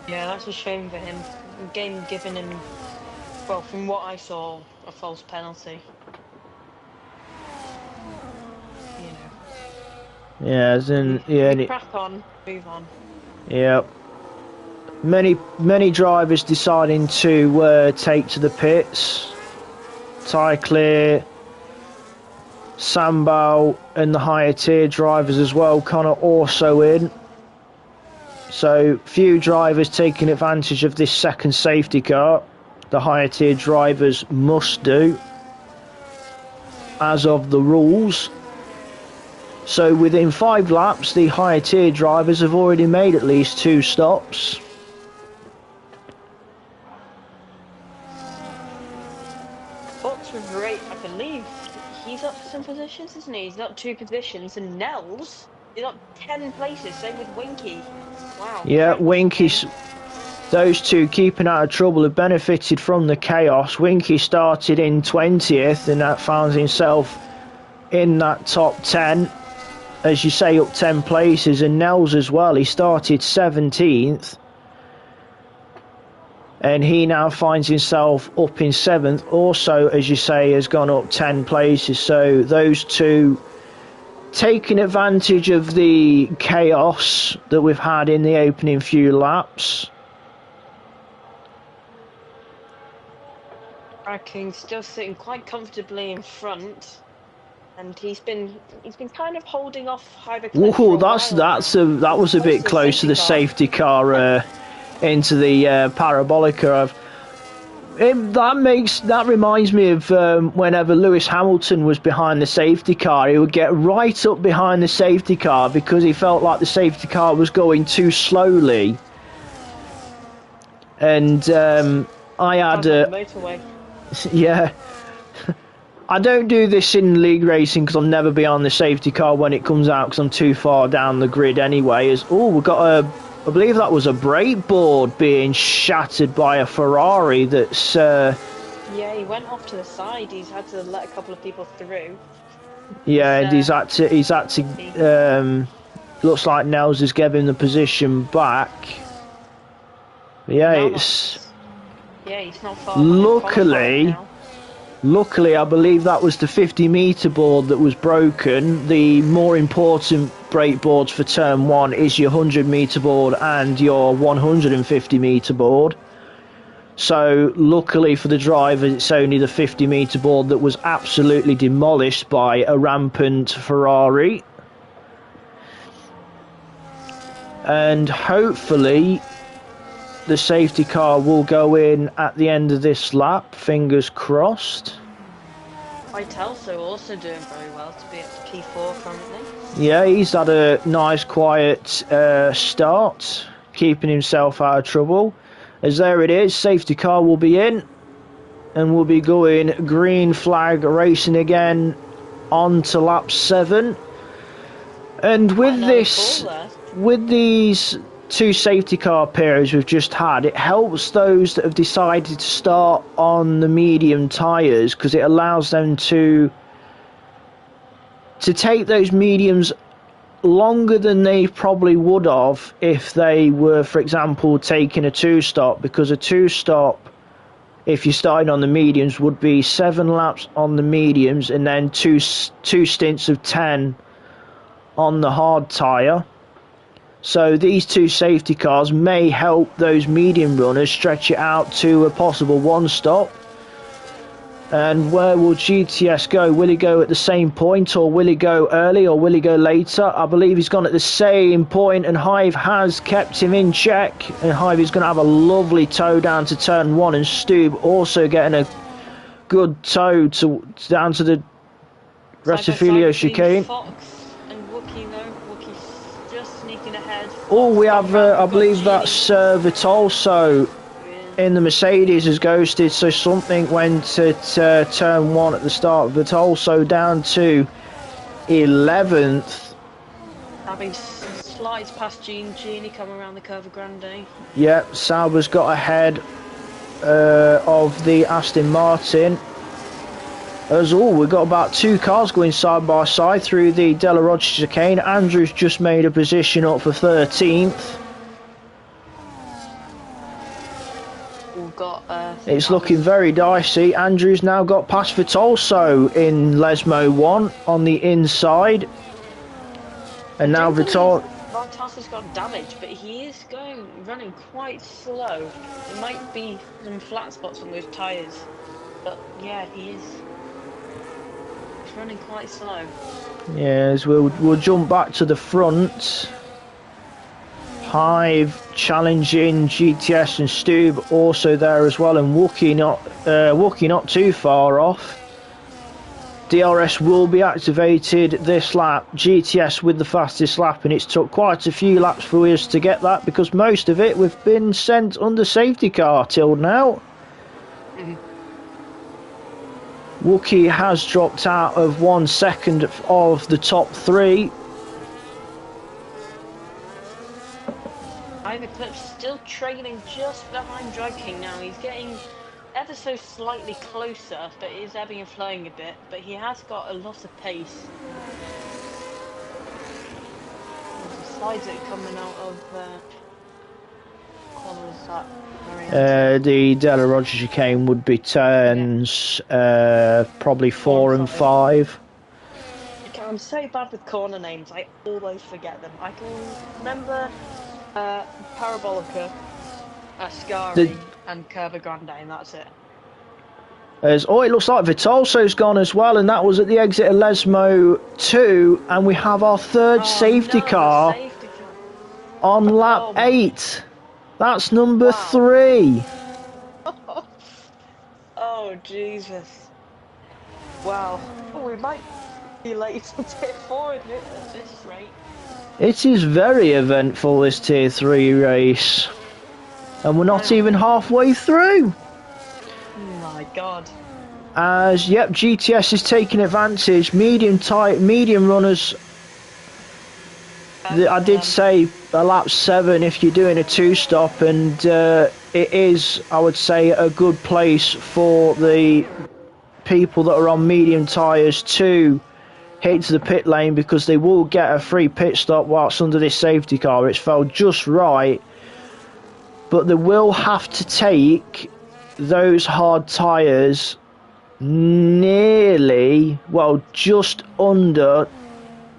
[SPEAKER 2] Yeah, that's a shame for him. Game giving him, well, from what I saw, a false penalty. You know.
[SPEAKER 1] Yeah, as in,
[SPEAKER 2] We crack on, move on.
[SPEAKER 1] yeah. Many drivers deciding to take to the pits. Ty Clear, Sambo, and the higher tier drivers as well, kind of also in. So few drivers taking advantage of this second safety car. The higher tier drivers must do, as of the rules. So within 5 laps, the higher tier drivers have already made at least 2 stops.
[SPEAKER 2] Fox was great, I believe. He's up some positions, isn't he? He's up 2 positions, and Nels is up 10 places. Same with Winky. Wow,
[SPEAKER 1] Yeah,
[SPEAKER 2] great run,
[SPEAKER 1] Winky's,
[SPEAKER 2] team.
[SPEAKER 1] those two keeping out of trouble have benefited from the chaos. Winky started in 20th and that found himself in that top 10, as you say, up 10 places, and Nels as well. He started 17th and he now finds himself up in 7th. Also, as you say, has gone up 10 places. So those two taking advantage of the chaos that we've had in the opening few laps.
[SPEAKER 2] King still sitting quite comfortably in front, and he's been kind of holding off Hyder Cliff for
[SPEAKER 1] Whoa,
[SPEAKER 2] a while now.
[SPEAKER 1] that was a
[SPEAKER 2] Close
[SPEAKER 1] bit
[SPEAKER 2] to the
[SPEAKER 1] close to
[SPEAKER 2] safety
[SPEAKER 1] the
[SPEAKER 2] car.
[SPEAKER 1] safety car into the parabolica. That reminds me of whenever Lewis Hamilton was behind the safety car, he would get right up behind the safety car because he felt like the safety car was going too slowly. And I had
[SPEAKER 2] Sounds like the motorway.
[SPEAKER 1] yeah. I don't do this in league racing because I'll never be on the safety car when it comes out because I'm too far down the grid anyway. We've got I believe that was a brake board being shattered by a Ferrari that's...
[SPEAKER 2] Yeah, he went off to the side. He's had to let a couple of people through.
[SPEAKER 1] Yeah, and he's had to looks like Nels is giving the position back. Yeah,
[SPEAKER 2] he's not far behind qualifying now.
[SPEAKER 1] Luckily, I believe that was the 50-metre board that was broken. The more important brake boards for turn 1 is your 100-metre board and your 150-metre board. So, luckily for the drivers, it's only the 50-metre board that was absolutely demolished by a rampant Ferrari. And hopefully, the safety car will go in at the end of this lap, fingers crossed.
[SPEAKER 2] Vitelso also doing very well to be at P4 currently.
[SPEAKER 1] Yeah, he's had a nice quiet start, keeping himself out of trouble. As there it is, safety car will be in, and we'll be going green flag racing again on to lap 7. And with these 2 safety car periods we've just had, it helps those that have decided to start on the medium tyres because it allows them to take those mediums longer than they probably would have if they were, for example, taking a 2-stop, because a 2-stop, if you started on the mediums, would be 7 laps on the mediums and then two stints of 10 on the hard tyre. So these 2 safety cars may help those medium runners stretch it out to a possible 1-stop. And where will GTS go? Will he go at the same point, or will he go early, or will he go later? I believe he's gone at the same point, and Hive has kept him in check. And Hive is going to have a lovely toe down to turn 1, and Stube also getting a good toe down to the Retifilio chicane.
[SPEAKER 2] Fox and Wookie, though. Wookie's just sneaking ahead.
[SPEAKER 1] Oh, we have, I believe that's Vitolso in the Mercedes has ghosted, so something went at turn 1 at the start, but also down to 11th.
[SPEAKER 2] Abby slides past Genie coming around the Curva Grande.
[SPEAKER 1] Yep, Sauber's got ahead of the Aston Martin. As all, we've got about 2 cars going side by side through the Della Rocha chicane. Andrew's just made a position up for 13th. It's looking very dicey. Andrew's now got past Vitolso in Lesmo 1 on the inside. And now
[SPEAKER 2] Vitolso's got damage, but he is running quite slow. There might be some flat spots on those tyres. But yeah, he's running quite slow.
[SPEAKER 1] Yes, we'll jump back to the front. Hive challenging GTS and Stube also there as well, and Wookie not too far off. DRS will be activated this lap. GTS with the fastest lap, and it's took quite a few laps for us to get that, because most of it we've been sent under safety car till now. Wookie has dropped out of 1 second of the top 3.
[SPEAKER 2] Ivy still trailing just behind Drag King now. He's getting ever so slightly closer, but it is ebbing and flowing a bit. But he has got a lot of pace. There's some slides that are coming out of corners that.
[SPEAKER 1] The Della Rocha chicane would be turns probably 4 and 5.
[SPEAKER 2] I'm so bad with corner names. I always forget them. I can remember Parabolica, Ascari, and Curva Grande, and that's it.
[SPEAKER 1] It looks like Vitolso's gone as well, and that was at the exit of Lesmo 2, and we have our third safety car on lap 8. That's number 3.
[SPEAKER 2] Oh, Jesus. Wow. Oh, we might be late to tier 4 at this rate.
[SPEAKER 1] It is very eventful, this tier 3 race. And we're not even halfway through.
[SPEAKER 2] Oh my god.
[SPEAKER 1] As, yep, GTS is taking advantage. Medium runners. I did say a lap 7 if you're doing a 2-stop, and it is, I would say, a good place for the people that are on medium tyres to hit to the pit lane, because they will get a free pit stop whilst under this safety car. It's fell just right, but they will have to take those hard tyres nearly, well, just under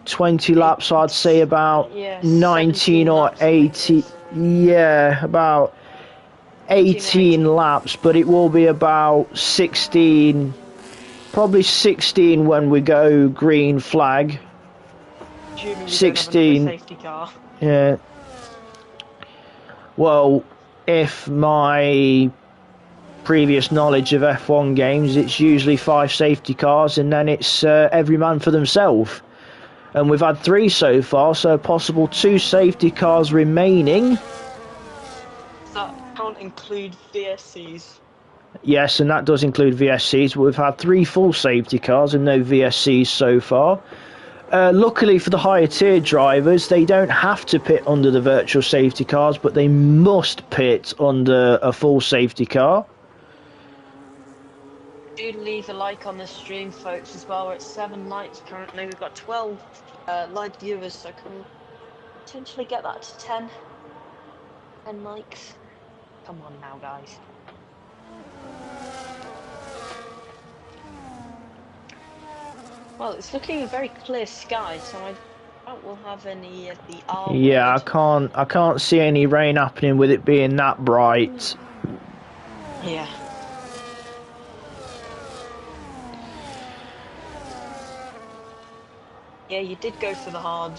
[SPEAKER 1] 20 laps. I'd say about 19 or 80. Yeah, about 18 laps, but it will be about 16, probably 16 when we go green flag. 16.
[SPEAKER 2] Safety car.
[SPEAKER 1] Yeah. Well, if my previous knowledge of F1 games, it's usually 5 safety cars, and then it's every man for themselves. And we've had 3 so far, so a possible 2 safety cars remaining.
[SPEAKER 2] That can't include VSCs.
[SPEAKER 1] Yes, and that does include VSCs, but we've had 3 full safety cars and no VSCs so far. Luckily for the higher tier drivers, they don't have to pit under the virtual safety cars, but they must pit under a full safety car.
[SPEAKER 2] Do leave a like on the stream, folks, as well. We're at 7 likes currently. We've got 12 live viewers, so I can potentially get that to 10 likes. Come on now, guys. Well, it's looking a very clear sky, so I doubt we'll have any of the R word.
[SPEAKER 1] Yeah, I can't see any rain happening with it being that bright.
[SPEAKER 2] Yeah. Yeah, you did go for the hard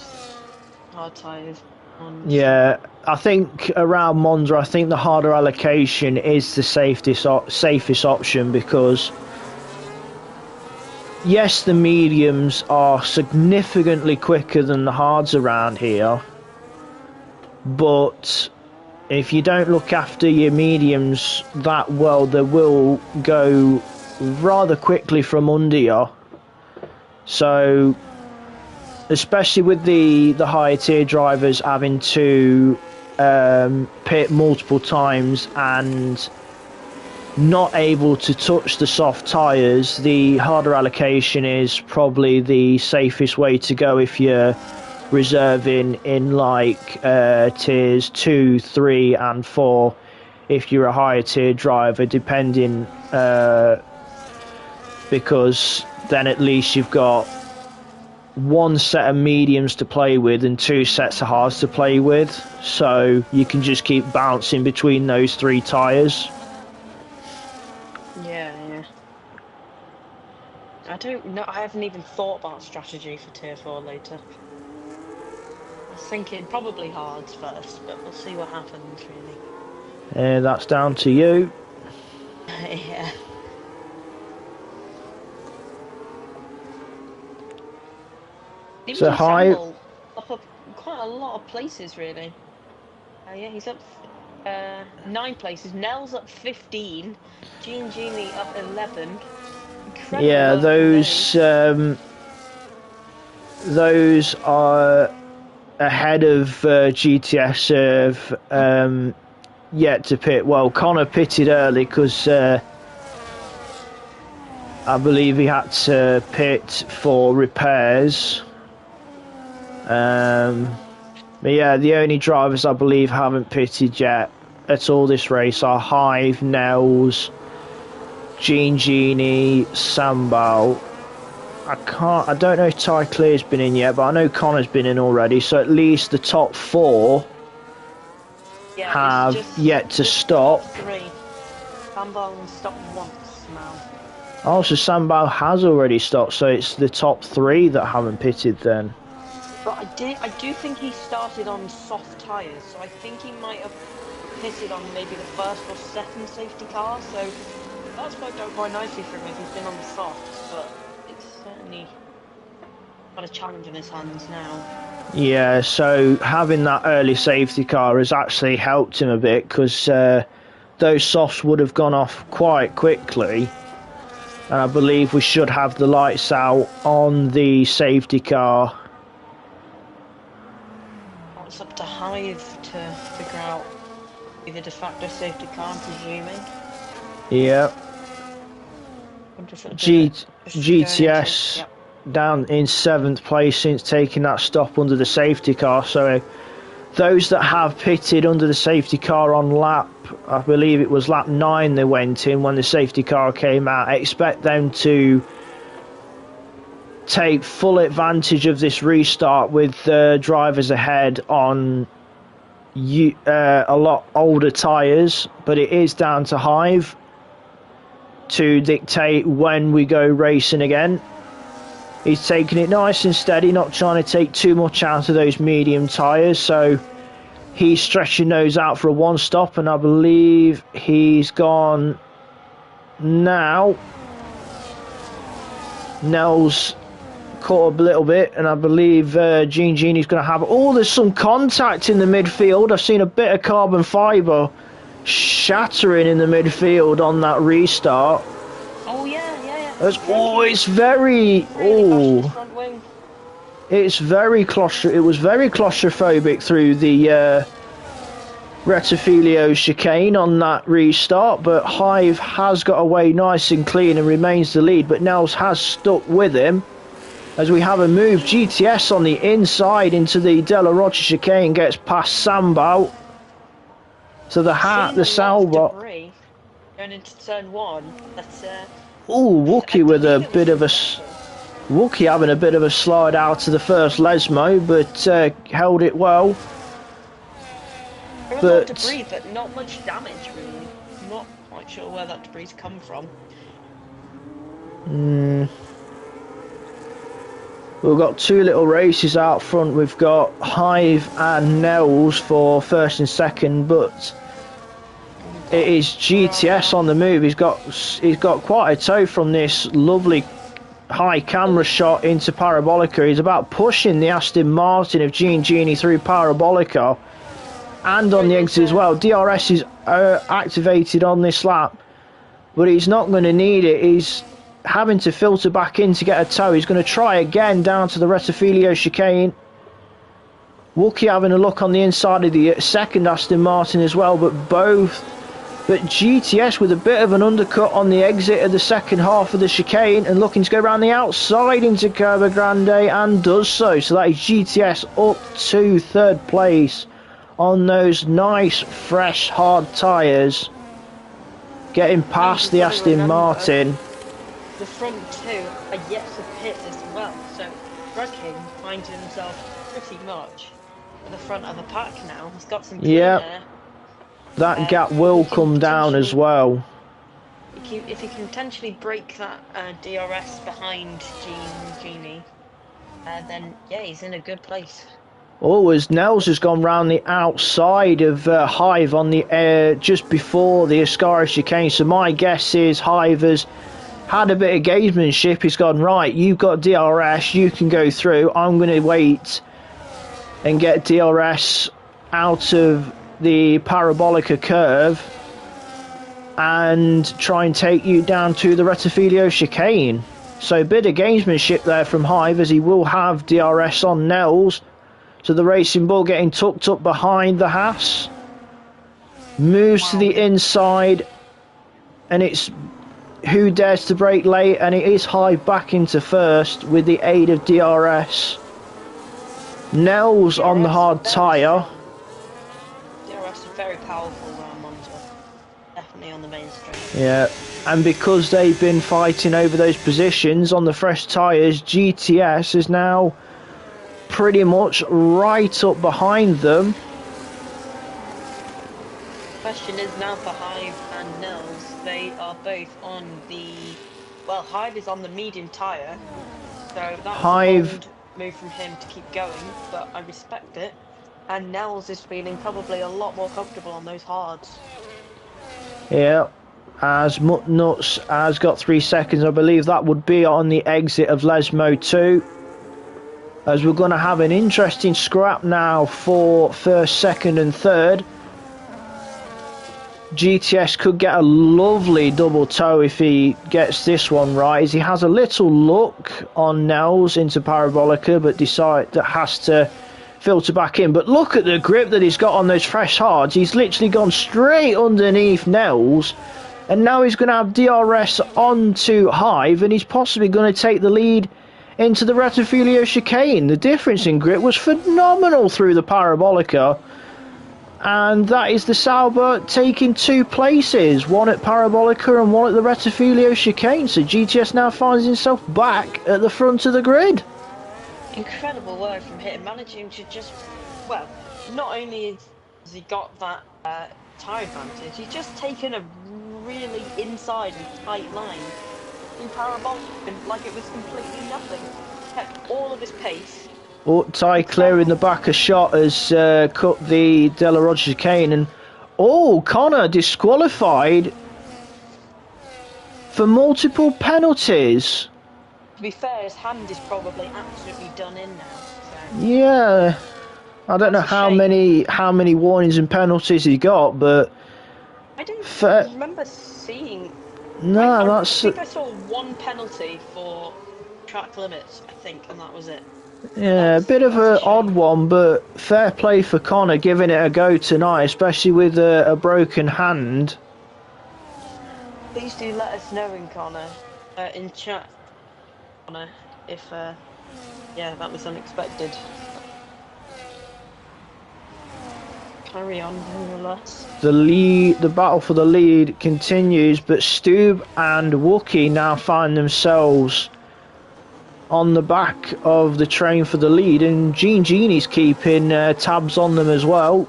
[SPEAKER 2] tyres on
[SPEAKER 1] Yeah, I think around Monza, I think the harder allocation is the safest option because yes, the mediums are significantly quicker than the hards around here, but if you don't look after your mediums that well, they will go rather quickly from under you. So, especially with the higher tier drivers having to pit multiple times and not able to touch the soft tyres, the harder allocation is probably the safest way to go if you're reserving in like tiers 2, 3 and 4 if you're a higher tier driver, depending because then at least you've got one set of mediums to play with and two sets of hards to play with, so you can just keep bouncing between those three tyres.
[SPEAKER 2] Yeah. I don't know. I haven't even thought about strategy for tier 4 later. I was thinking probably hards first, but we'll see what happens, really.
[SPEAKER 1] That's down to you.
[SPEAKER 2] Yeah. Seems
[SPEAKER 1] So
[SPEAKER 2] to
[SPEAKER 1] high.
[SPEAKER 2] up quite a lot of places, really. Yeah, he's up 9 places. Nell's up 15. Jean Genie up 11. Incredible
[SPEAKER 1] Yeah,
[SPEAKER 2] work from those.
[SPEAKER 1] those are ahead of GTS have yet to pit. Well, Connor pitted early because I believe he had to pit for repairs. But yeah, the only drivers I believe haven't pitted yet at all this race are Hive, Nels, Jean Genie, Sambal. I don't know if Ty Clear's been in yet, but I know Connor's been in already, so at least the top 4
[SPEAKER 2] Yeah,
[SPEAKER 1] have
[SPEAKER 2] it's
[SPEAKER 1] yet to
[SPEAKER 2] just
[SPEAKER 1] stop.
[SPEAKER 2] top 3. Sambal stopped once now.
[SPEAKER 1] Oh, so Sambal has already stopped, so it's the top 3 that haven't pitted then.
[SPEAKER 2] But I do think he started on soft tyres, so I think he might have pitted on maybe the first or second safety car, so that's worked out quite nicely for him if he's been on the softs, but it's certainly got a challenge on his hands now.
[SPEAKER 1] Yeah, so having that early safety car has actually helped him a bit because those softs would have gone off quite quickly. And I believe we should have the lights out on the safety car.
[SPEAKER 2] It's up to Hive to figure out the de facto safety car, I'm presuming.
[SPEAKER 1] Yeah. GTS down in 7th place since taking that stop under the safety car. So those that have pitted under the safety car on lap, I believe it was lap 9 they went in when the safety car came out. I expect them to take full advantage of this restart with drivers ahead on a lot older tyres, but it is down to Hive to dictate when we go racing again. He's taking it nice and steady, not trying to take too much out of those medium tyres, so he's stretching those out for a one stop, and I believe he's gone now. Nell's caught up a little bit, and I believe Jean Genie's going to have... Oh, there's some contact in the midfield. I've seen a bit of carbon fibre shattering in the midfield on that restart.
[SPEAKER 2] Oh, yeah.
[SPEAKER 1] It's very... It's very it was very claustrophobic through the Rettifilio chicane on that restart, but Hive has got away nice and clean and remains the lead, but Nels has stuck with him as we have a move. GTS on the inside into the Della Rocha chicane, gets past Sambal to the Salbot.
[SPEAKER 2] Going into turn 1, that's
[SPEAKER 1] Wookie with a bit of a... Wookie having a bit of a slide out of the first Lesmo, but held it well.
[SPEAKER 2] There was a lot of debris, but not much damage, really. I'm not quite sure where that debris's come from.
[SPEAKER 1] We've got two little races out front. We've got Hive and Nels for first and second, but it is GTS on the move. He's got quite a tow from this lovely high camera shot into Parabolica. He's about pushing the Aston Martin of Gene Genie through Parabolica and on the exit as well. DRS is activated on this lap, but he's not going to need it. He's having to filter back in to get a tow. He's going to try again down to the Rettifilio chicane. Wookie having a look on the inside of the second Aston Martin as well, but GTS with a bit of an undercut on the exit of the second half of the chicane and looking to go around the outside into Curva Grande, and does so. So that is GTS up to third place on those nice fresh hard tyres, getting past the Aston Martin.
[SPEAKER 2] The front two are yet to pit as well, so Brugking finds himself pretty much at the front of the pack now. He's got some clean air.
[SPEAKER 1] That gap will come down as well.
[SPEAKER 2] If he can potentially break that DRS behind Genie, then yeah, he's in a good place.
[SPEAKER 1] Oh, as Nels has gone round the outside of Hive on the just before the Ascara chicane, so my guess is Hive has had a bit of gamesmanship. He's gone, right, you've got DRS, you can go through, I'm going to wait and get DRS out of the Parabolica curve and try and take you down to the Rettifilio chicane. So a bit of gamesmanship there from Hive, as he will have DRS on Nels. So the Racing Bull getting tucked up behind the Haas, moves to the inside, and it's who dares to brake late, and it is Hive back into first with the aid of DRS. Nels on the hard tyre.
[SPEAKER 2] DRS is very powerful around Monza, definitely on the main straight.
[SPEAKER 1] Yeah, and because they've been fighting over those positions on the fresh tyres, GTS is now pretty much right up behind them.
[SPEAKER 2] Question is now for Hive and Nels. They are both on the... Well, Hive is on the medium tyre, so that was a bold move from him to keep going, but I respect it. And Nels is feeling probably a lot more comfortable on those hards.
[SPEAKER 1] Yeah, as Nuts has got 3 seconds. I believe that would be on the exit of Lesmo 2. As we're going to have an interesting scrap now for first, second and third. GTS could get a lovely double tow if he gets this one right, as he has a little look on Nels into Parabolica, but has to filter back in. But look at the grip that he's got on those fresh hards. He's literally gone straight underneath Nels, and now he's going to have DRS onto Hive, and he's possibly going to take the lead into the Rettifilio chicane. The difference in grip was phenomenal through the Parabolica, and that is the Sauber taking 2 places, one at Parabolica and one at the Rettifilio chicane. So GTS now finds himself back at the front of the grid.
[SPEAKER 2] Incredible work from him, managing to just, well, not only has he got that tyre advantage, he's just taken a really inside and tight line in Parabolica, like it was completely nothing. Kept all of his pace.
[SPEAKER 1] Oh, Ty clearing the back a shot has cut the De La Rocha chicane, and Connor disqualified for multiple penalties.
[SPEAKER 2] To be fair, his hand is probably absolutely done in now. So.
[SPEAKER 1] Yeah, I don't know how many warnings and penalties he got, but
[SPEAKER 2] I don't remember seeing.
[SPEAKER 1] No,
[SPEAKER 2] I think I saw 1 penalty for track limits, I think, and that was it.
[SPEAKER 1] Yeah, a bit of an odd one, but fair play for Connor giving it a go tonight, especially with a broken hand.
[SPEAKER 2] Please do let us know in chat, Connor, if yeah, that was unexpected. Carry on, nonetheless.
[SPEAKER 1] The battle for the lead continues, but Stube and Wookie now find themselves on the back of the train for the lead, and Gene Genie's keeping tabs on them as well.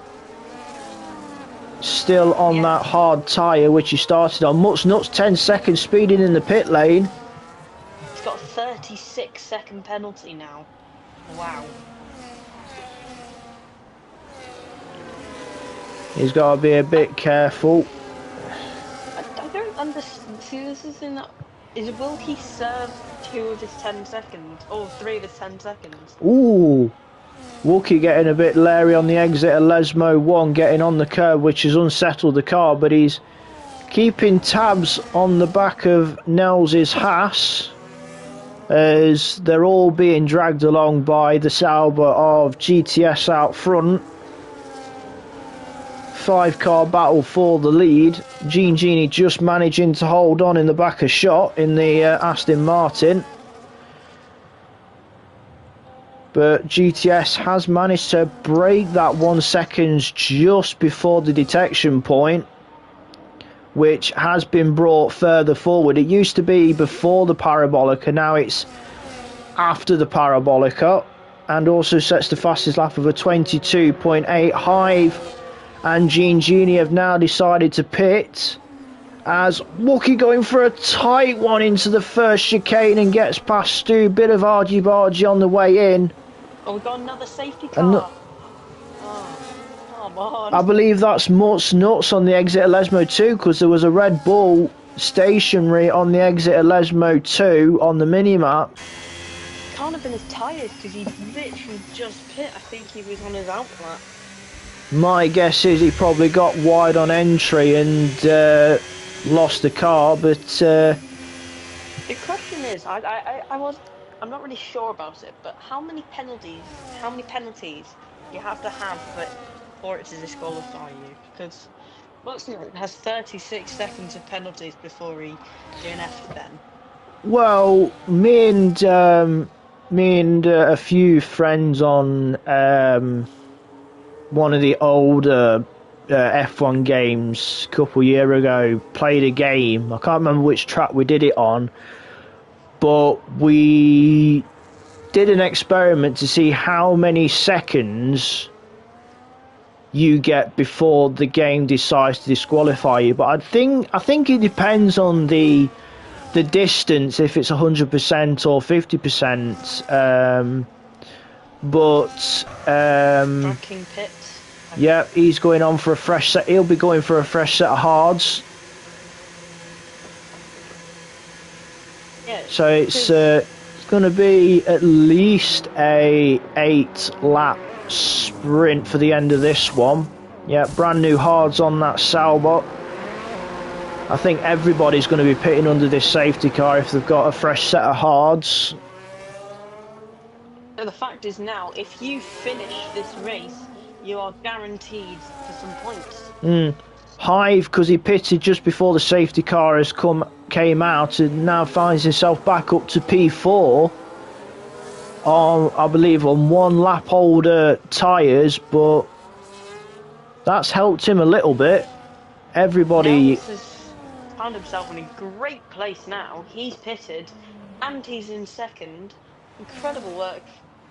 [SPEAKER 1] Still on that hard tyre which he started on. Nuts 10 seconds speeding in the pit lane.
[SPEAKER 2] He's got 36-second penalty now. Wow.
[SPEAKER 1] He's got to be a bit careful.
[SPEAKER 2] I don't understand. See, this is in that. Will he serve 2 of his 10 seconds or 3 of his 10 seconds?
[SPEAKER 1] Ooh. Wookie getting a bit leery on the exit of Lesmo 1, getting on the curb, which has unsettled the car, but he's keeping tabs on the back of Nels' Haas as they're all being dragged along by the Sauber of GTS out front. 5-car battle for the lead. Gene Genie just managing to hold on in the back of shot in the Aston Martin. But GTS has managed to break that 1 second just before the detection point, which has been brought further forward. It used to be before the Parabolica, now it's after the Parabolica, and also sets the fastest lap of a 22.8. Hive and Gene Genie have now decided to pit, as Wookie going for a tight one into the first chicane and gets past Stu. Bit of argy-bargy on the way in.
[SPEAKER 2] Oh, we got another safety car. Oh, come on.
[SPEAKER 1] I believe that's Mutt's Nuts on the exit of Lesmo 2, because there was a Red Bull stationary on the exit of Lesmo 2 on the mini-map.
[SPEAKER 2] Can't have been his tyres, because he literally just pit. I think he was on his outlet.
[SPEAKER 1] My guess is he probably got wide on entry and lost the car, but
[SPEAKER 2] the question is, I'm not really sure about it, but how many penalties you have to have for it to disqualify you? Because Luxembourg has 36 seconds of penalties before he DNF'd then.
[SPEAKER 1] Well, me and a few friends on one of the older F1 games a couple of years ago played a game. I can't remember which track we did it on, but we did an experiment to see how many seconds you get before the game decides to disqualify you. But I think it depends on the distance, if it's 100% or 50%.
[SPEAKER 2] Tracking pits.
[SPEAKER 1] Yeah, he's going on for a fresh set. He'll be going for a fresh set of hards.
[SPEAKER 2] Yeah,
[SPEAKER 1] so it's going to be at least a 8-lap sprint for the end of this one. Yeah, brand new hards on that Sauber. I think everybody's going to be pitting under this safety car if they've got a fresh set of hards.
[SPEAKER 2] So the fact is now, if you finish this race, you are guaranteed for some points.
[SPEAKER 1] Hive, because he pitted just before the safety car came out, and now finds himself back up to P4 on, I believe, on 1 lap older tyres, but that's helped him a little bit. Everybody
[SPEAKER 2] has found himself in a great place now. He's pitted and he's in second. Incredible work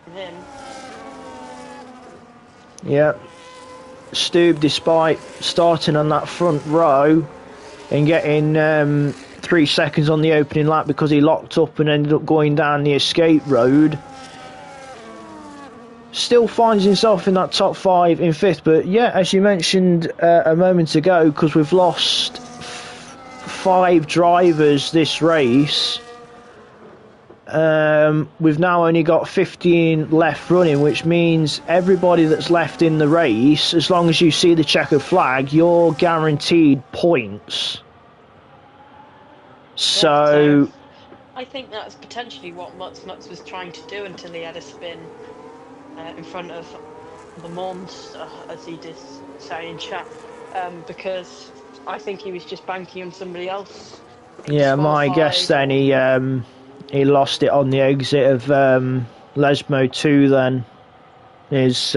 [SPEAKER 2] from him.
[SPEAKER 1] Yeah, Stube, despite starting on that front row and getting 3 seconds on the opening lap because he locked up and ended up going down the escape road, still finds himself in that top 5 in 5th. But yeah, as you mentioned a moment ago, because we've lost 5 drivers this race, we've now only got 15 left running, which means everybody that's left in the race, as long as you see the checkered flag, you're guaranteed points. So
[SPEAKER 2] I think that's potentially what Mutz was trying to do until he had a spin in front of the monster, as he did say in chat, because I think he was just banking on somebody else.
[SPEAKER 1] Yeah, my guess then he lost it on the exit of Lesmo 2 then, is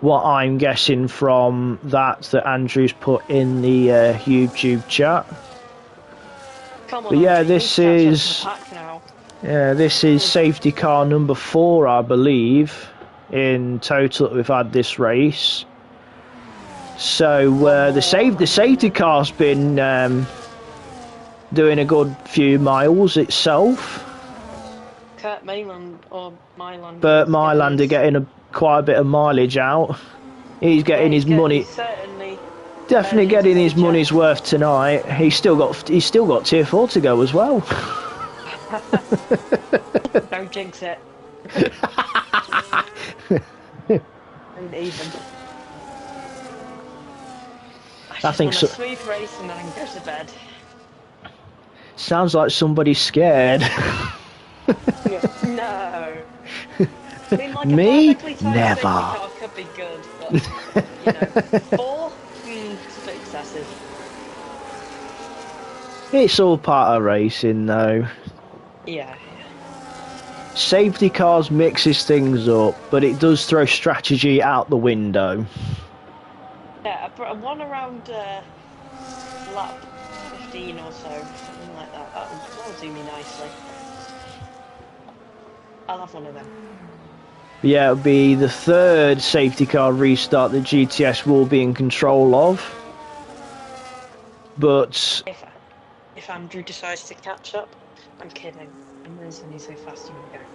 [SPEAKER 1] what I'm guessing from that Andrew's put in the YouTube chat.
[SPEAKER 2] But
[SPEAKER 1] yeah, this is safety car number 4, I believe, in total that we've had this race. So the safety car's been doing a good few miles itself.
[SPEAKER 2] Kurt Mayland or Myland.
[SPEAKER 1] Bert Mylander getting quite a bit of mileage out. He's getting his money.
[SPEAKER 2] He's certainly
[SPEAKER 1] Definitely getting his money's worth tonight. He's still got tier 4 to go as well.
[SPEAKER 2] Don't jinx it. Don't even. I think so. Smooth race and then go to bed.
[SPEAKER 1] Sounds like somebody's scared.
[SPEAKER 2] No. I mean, like
[SPEAKER 1] Me?
[SPEAKER 2] A perfectly
[SPEAKER 1] Never.
[SPEAKER 2] Car could be good, but you know, 4? It's a bit excessive.
[SPEAKER 1] It's all part of racing, though.
[SPEAKER 2] Yeah.
[SPEAKER 1] Safety cars mixes things up, but it does throw strategy out the window.
[SPEAKER 2] Yeah, one around lap 15 or so, something like that. That'll do me nicely. I'll have one of them.
[SPEAKER 1] Yeah, it'll be the third safety car restart that GTS will be in control of. But
[SPEAKER 2] if Andrew decides to catch up, I'm kidding. And there's only so fast you can go.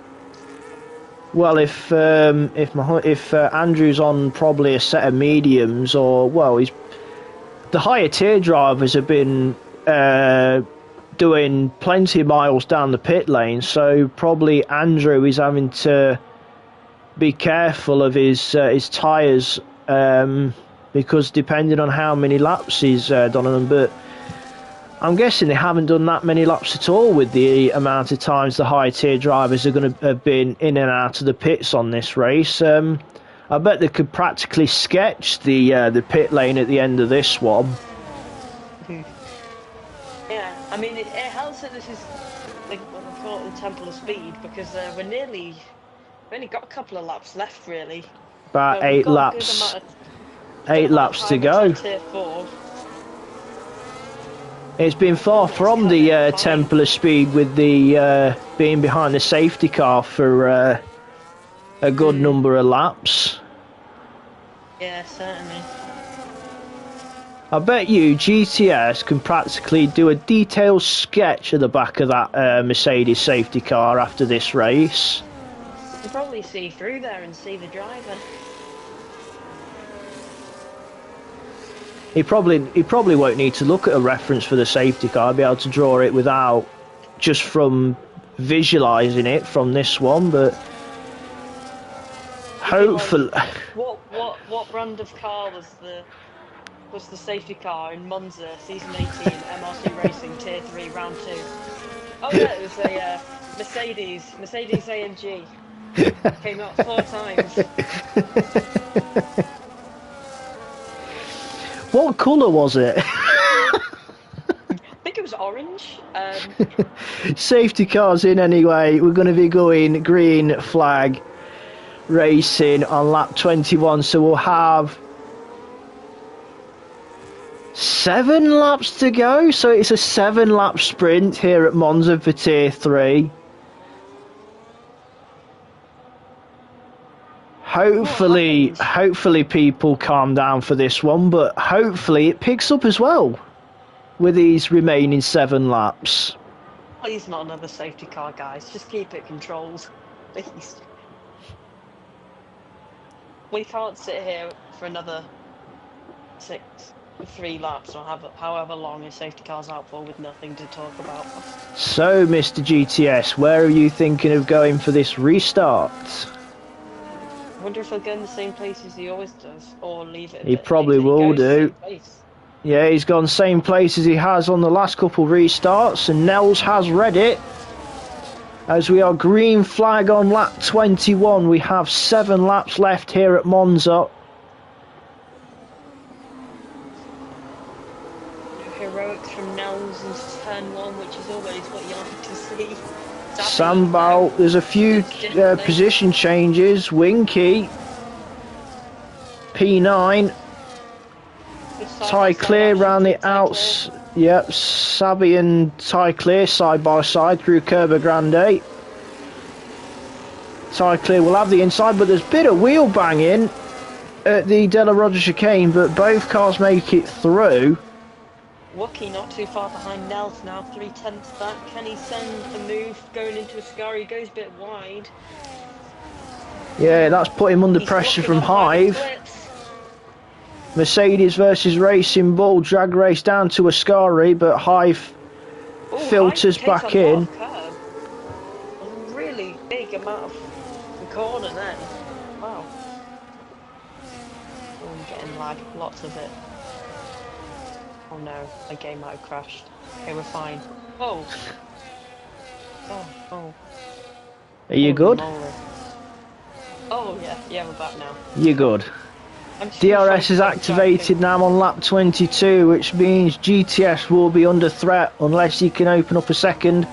[SPEAKER 1] Well, if Andrew's on probably a set of mediums, or well, the higher tier drivers have been doing plenty of miles down the pit lane, so probably Andrew is having to be careful of his tyres, because depending on how many laps he's done on them, but I'm guessing they haven't done that many laps at all with the amount of times the high tier drivers are going to have been in and out of the pits on this race. I bet they could practically sketch the pit lane at the end of this one.
[SPEAKER 2] Yeah, I mean it helps that this is like what I call the Temple of Speed, because we've only got a couple of laps left really.
[SPEAKER 1] About 8 laps. 8 laps to go.
[SPEAKER 2] Tier 4.
[SPEAKER 1] It's been far from the Temple of Speed with the being behind the safety car for a good number of laps.
[SPEAKER 2] Yeah, certainly.
[SPEAKER 1] I bet you GTS can practically do a detailed sketch of the back of that Mercedes safety car after this race.
[SPEAKER 2] You can probably see through there and see the driver.
[SPEAKER 1] He probably won't need to look at a reference for the safety car. He'll be able to draw it without just from visualising it from this one, but hopefully.
[SPEAKER 2] What brand of car was the safety car in Monza season 18 MRC Racing Tier 3 round 2? Oh yeah, it was a Mercedes AMG. Came out 4 times.
[SPEAKER 1] What colour was it?
[SPEAKER 2] I think it was orange.
[SPEAKER 1] Safety cars in anyway. We're going to be going green flag racing on lap 21, so we'll have 7 laps to go. So it's a 7-lap sprint here at Monza for Tier 3. Hopefully people calm down for this one, but hopefully it picks up as well with these remaining 7 laps.
[SPEAKER 2] Please not another safety car, guys. Just keep it controlled, please. We can't sit here for another 3 laps or however long a safety car's out for with nothing to talk about.
[SPEAKER 1] So, Mr. GTS, where are you thinking of going for this restart?
[SPEAKER 2] I wonder if he'll go in the same place as he always does, or leave it.
[SPEAKER 1] He probably will do. Yeah, he's gone same place as he has on the last couple restarts, and Nels has read it. As we are green flag on lap 21, we have 7 laps left here at Monza.
[SPEAKER 2] Heroics from Nels in turn 1, which is always what you like to see.
[SPEAKER 1] Sambal, there's a few position changes. Winky, P9, Ty Clear round the outs. Yep, Sabi and Ty Clear side by side through Curva Grande. Ty Clear will have the inside, but there's a bit of wheel banging at the De La Rosa chicane, but both cars make it through.
[SPEAKER 2] Wookie not too far behind Nels now, 3/10 back. Can he send a move going into a scar? He goes a bit wide.
[SPEAKER 1] Yeah, that's put him under
[SPEAKER 2] He's
[SPEAKER 1] pressure
[SPEAKER 2] blocking
[SPEAKER 1] from
[SPEAKER 2] off Harvey
[SPEAKER 1] Hive.
[SPEAKER 2] Splits.
[SPEAKER 1] Mercedes versus Racing Bull, drag race down to Ascari, but Hive
[SPEAKER 2] Oh,
[SPEAKER 1] filters
[SPEAKER 2] Hive takes
[SPEAKER 1] back
[SPEAKER 2] a lot
[SPEAKER 1] in.
[SPEAKER 2] of curb. A really big amount of the corner then. Wow. Oh, I'm getting lag, lots of it. Oh no, my game might have crashed. Okay, we're fine. Oh. Oh.
[SPEAKER 1] Are you
[SPEAKER 2] Holy
[SPEAKER 1] good?
[SPEAKER 2] moly. Oh yeah, we're back now.
[SPEAKER 1] You're good.
[SPEAKER 2] I'm just gonna
[SPEAKER 1] DRS is
[SPEAKER 2] focus on
[SPEAKER 1] activated
[SPEAKER 2] driving.
[SPEAKER 1] now on lap 22, which means GTS will be under threat unless he can open up a second.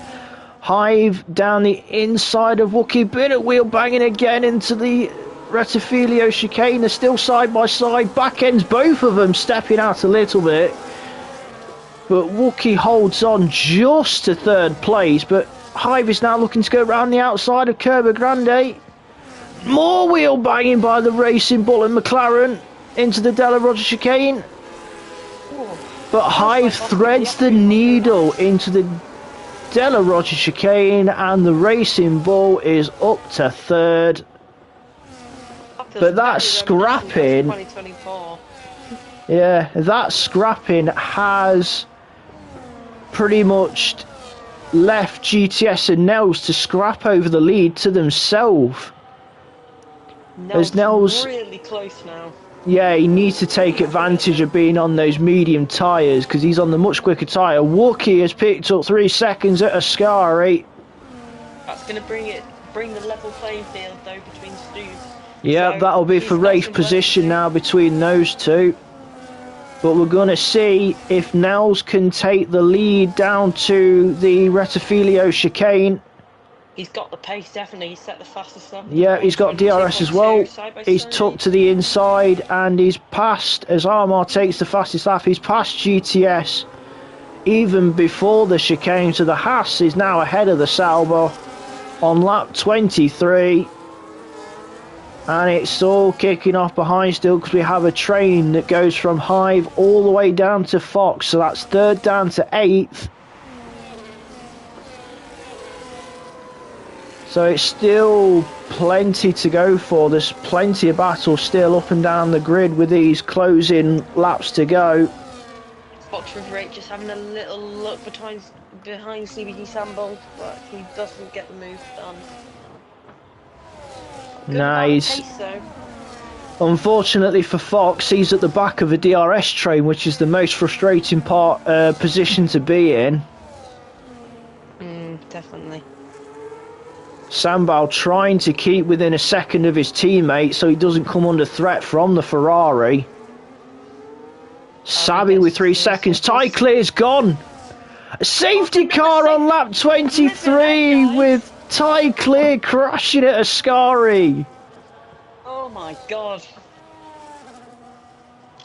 [SPEAKER 1] Hive down the inside of Wookie, bit of wheel banging again into the Retifilio chicane. They're still side by side, back ends, both of them stepping out a little bit. But Wookie holds on just to third place, but Hive is now looking to go around the outside of Kerber Grande. More wheel banging by the Racing Bull and McLaren into the Della Roger chicane.
[SPEAKER 2] Ooh.
[SPEAKER 1] But Hive threads the needle into the Della Roger chicane, and the Racing Bull is up to third. But that scrapping,
[SPEAKER 2] 2024.
[SPEAKER 1] yeah, that scrapping has pretty much left GTS and Nels to scrap over the lead to themselves. As Nels,
[SPEAKER 2] really close now.
[SPEAKER 1] yeah, he needs to take advantage of being on those medium tyres because he's on the much quicker tyre. Wookie has picked up 3 seconds at Ascari.
[SPEAKER 2] That's going to bring the level playing field though between Stu.
[SPEAKER 1] Yeah,
[SPEAKER 2] So
[SPEAKER 1] that'll be for race position now between those two. But we're going to see if Nels can take the lead down to the Retifilio chicane.
[SPEAKER 2] He's got the pace, definitely. He's set the fastest lap.
[SPEAKER 1] Yeah, he's got DRS as well. He's tucked to the inside and he's passed, as Armar takes the fastest lap, he's passed GTS even before the chicane. So the Haas is now ahead of the Sauber on lap 23. And it's all kicking off behind still because we have a train that goes from Hive all the way down to Fox. So that's third down to 8th. So it's still plenty to go for. There's plenty of battle still up and down the grid with these closing laps to go.
[SPEAKER 2] Fox River 8 just having a little look behind CBD Sandbolt, but he doesn't get the move done.
[SPEAKER 1] Nice. Unfortunately for Fox, he's at the back of a DRS train, which is the most frustrating position to be in.
[SPEAKER 2] Definitely.
[SPEAKER 1] Sambal trying to keep within a second of his teammate so he doesn't come under threat from the Ferrari. Sabi with 3 seconds. Ty Clear's gone. A safety car on lap 23 with Ty Clear crashing at Ascari.
[SPEAKER 2] Oh my god.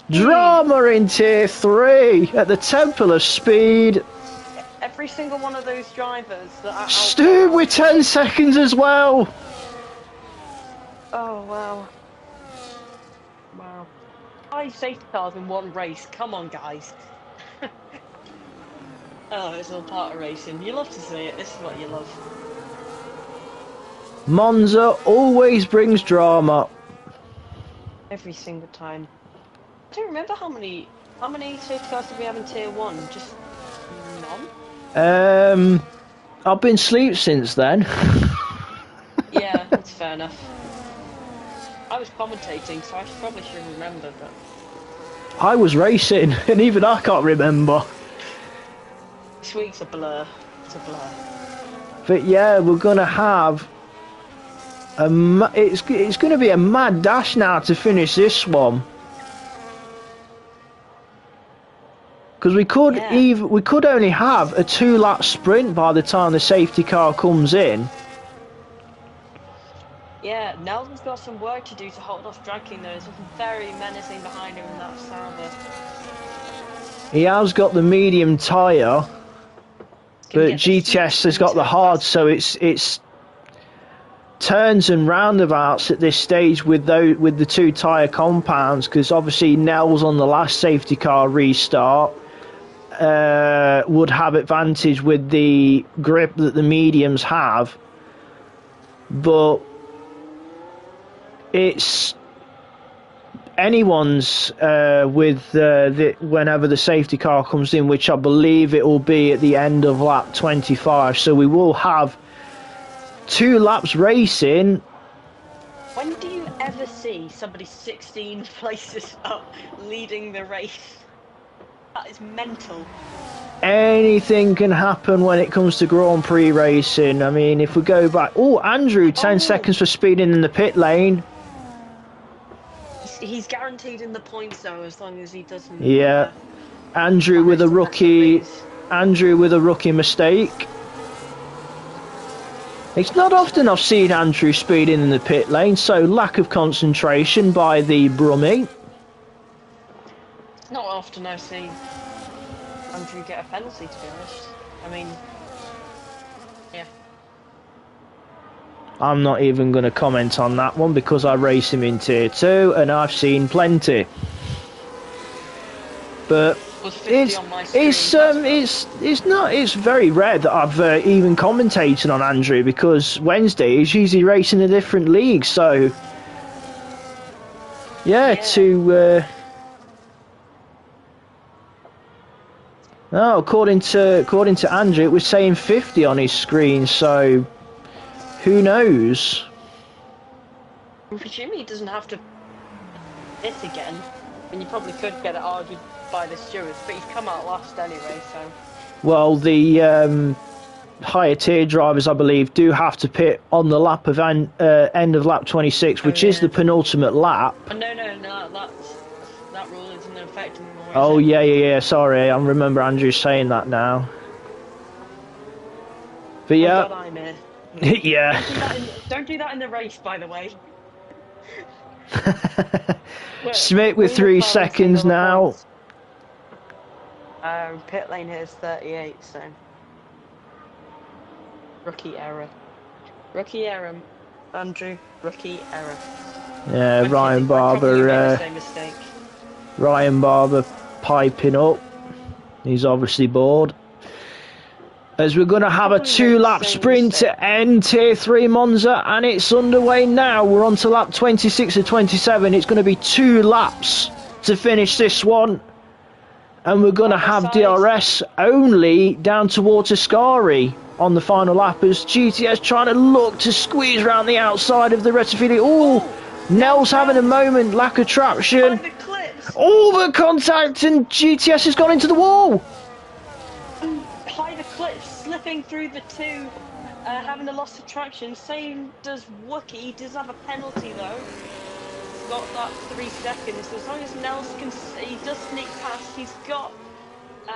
[SPEAKER 1] Drama in tier 3 at the Temple of Speed.
[SPEAKER 2] Every single one of those drivers that are
[SPEAKER 1] Stu with 10 seconds as well.
[SPEAKER 2] Oh wow. Wow. 5 safety cars in one race. Come on guys. Oh, it's all part of racing. You love to see it. This is what you love.
[SPEAKER 1] Monza always brings drama.
[SPEAKER 2] Every single time. I don't remember how many safety cars did we have in tier 1? Just none?
[SPEAKER 1] I've been asleep since then.
[SPEAKER 2] Yeah, that's fair enough. I was commentating, so I probably should remember, but
[SPEAKER 1] I was racing, and even I can't remember.
[SPEAKER 2] this week's a blur. It's a blur.
[SPEAKER 1] But yeah, we're gonna have it's gonna be a mad dash now to finish this one. Because we could only have a 2-lap sprint by the time the safety car comes in.
[SPEAKER 2] Yeah, Nelson's got some work to do to hold off Drag King though. There's something very menacing behind him in that Sauber.
[SPEAKER 1] He has got the medium tyre, but GTS has got the hard, so it's turns and roundabouts at this stage with the 2 tyre compounds, because obviously Nels on the last safety car restart would have advantage with the grip that the mediums have, but it's anyone's with whenever the safety car comes in, which I believe it will be at the end of lap 25. So we will have 2 laps racing.
[SPEAKER 2] When do you ever see somebody 16 places up leading the race? That is mental.
[SPEAKER 1] Anything can happen when it comes to Grand Prix racing. I mean, if we go back... Oh, Andrew, 10 seconds for speeding in the pit lane.
[SPEAKER 2] He's guaranteed in the points, though, as long as he doesn't...
[SPEAKER 1] Yeah. Andrew with a rookie... Andrew with a rookie mistake. It's not often I've seen Andrew speeding in the pit lane, so lack of concentration by the Brummie.
[SPEAKER 2] It's not often I've seen Andrew get a penalty, to be honest. I mean, yeah.
[SPEAKER 1] I'm not even going to comment on that one because I race him in Tier 2 and I've seen plenty. But it's very rare that I've even commentated on Andrew, because Wednesday is usually racing a different league. So yeah. No, according to Andrew, it was saying 50 on his screen, so who knows?
[SPEAKER 2] I'm presuming he doesn't have to hit again, and you probably could get it argued by the stewards, but he's come out last anyway, so...
[SPEAKER 1] Well, the higher tier drivers, I believe, do have to pit on the lap of end of lap 26, which is the penultimate lap.
[SPEAKER 2] No, that rule isn't in effect anymore.
[SPEAKER 1] Oh, yeah, sorry, I remember Andrew saying that now. But yeah...
[SPEAKER 2] Oh, God, I'm here.
[SPEAKER 1] Yeah.
[SPEAKER 2] Don't do that in the race, by the way.
[SPEAKER 1] Smith with 3 seconds now.
[SPEAKER 2] Pit lane here is 38, so... Rookie error. Rookie error, Andrew. Rookie error.
[SPEAKER 1] Yeah, Ryan Barber... Ryan Barber piping up. He's obviously bored. As we're going to have a 2-lap sprint to end Tier 3 Monza, and it's underway now. We're on to lap 26 or 27. It's going to be 2 laps to finish this one. And we're going to have DRS only down towards Ascari on the final lap, as GTS trying to look to squeeze around the outside of the Rettifili. Oh, Nell's having a moment, lack of traction. Oh, the contact, and GTS has gone into the wall.
[SPEAKER 2] High the clips, slipping through the 2, having a loss of traction. Same does Wookie. He does have a penalty though. He's got that 3 seconds. So as long as Nels can, he does sneak past. He's got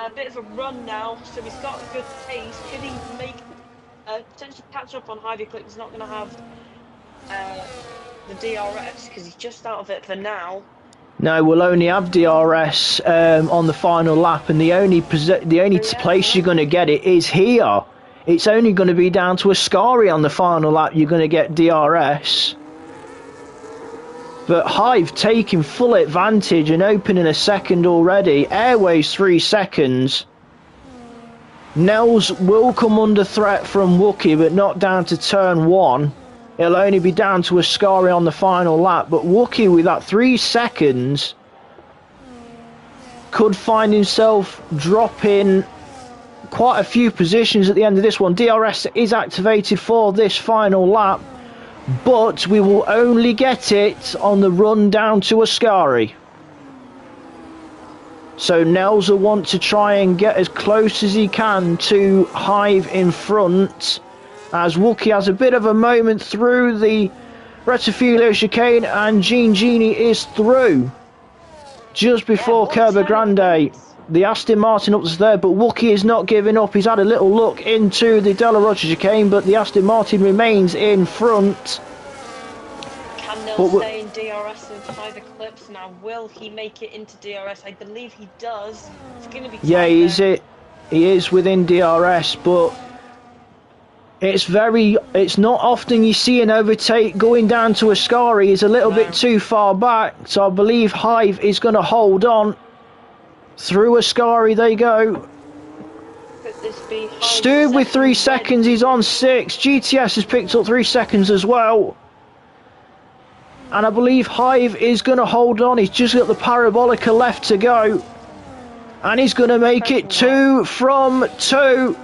[SPEAKER 2] a bit of a run now, so he's got a good pace. Could he make potentially catch up on Hy-Vee Clip? He's not going to have the DRS because he's just out of it for now.
[SPEAKER 1] No, we'll only have DRS on the final lap, and the only place you're going to get it is here. It's only going to be down to Ascari on the final lap you're going to get DRS. But Hive taking full advantage and opening a second already. Airways 3 seconds. Nels will come under threat from Wookie, but not down to turn 1. It'll only be down to Ascari on the final lap, but Wookie with that 3 seconds could find himself dropping quite a few positions at the end of this one. DRS is activated for this final lap, but we will only get it on the run down to Ascari. So Nels will want to try and get as close as he can to Hive in front, as Wookie has a bit of a moment through the Rettifili chicane, and Gene Genie is through just before Kerber Grande. The Aston Martin up there, but Wookie is not giving up. He's had a little look into the Della Rocha chicane, but the Aston Martin remains in front.
[SPEAKER 2] Can Nels stay in DRS and tie the clips now? Will he make it into DRS? I believe he does. It's going to be tight.
[SPEAKER 1] He is within DRS, but it's not often you see an overtake going down to Ascari. He's a little bit too far back, so I believe Hive is going to hold on. Through Ascari they go.
[SPEAKER 2] Could this be
[SPEAKER 1] Stu with 3 seconds, he's on 6. GTS has picked up 3 seconds as well. And I believe Hive is going to hold on. He's just got the Parabolica left to go. And he's going to make it 2 from 2.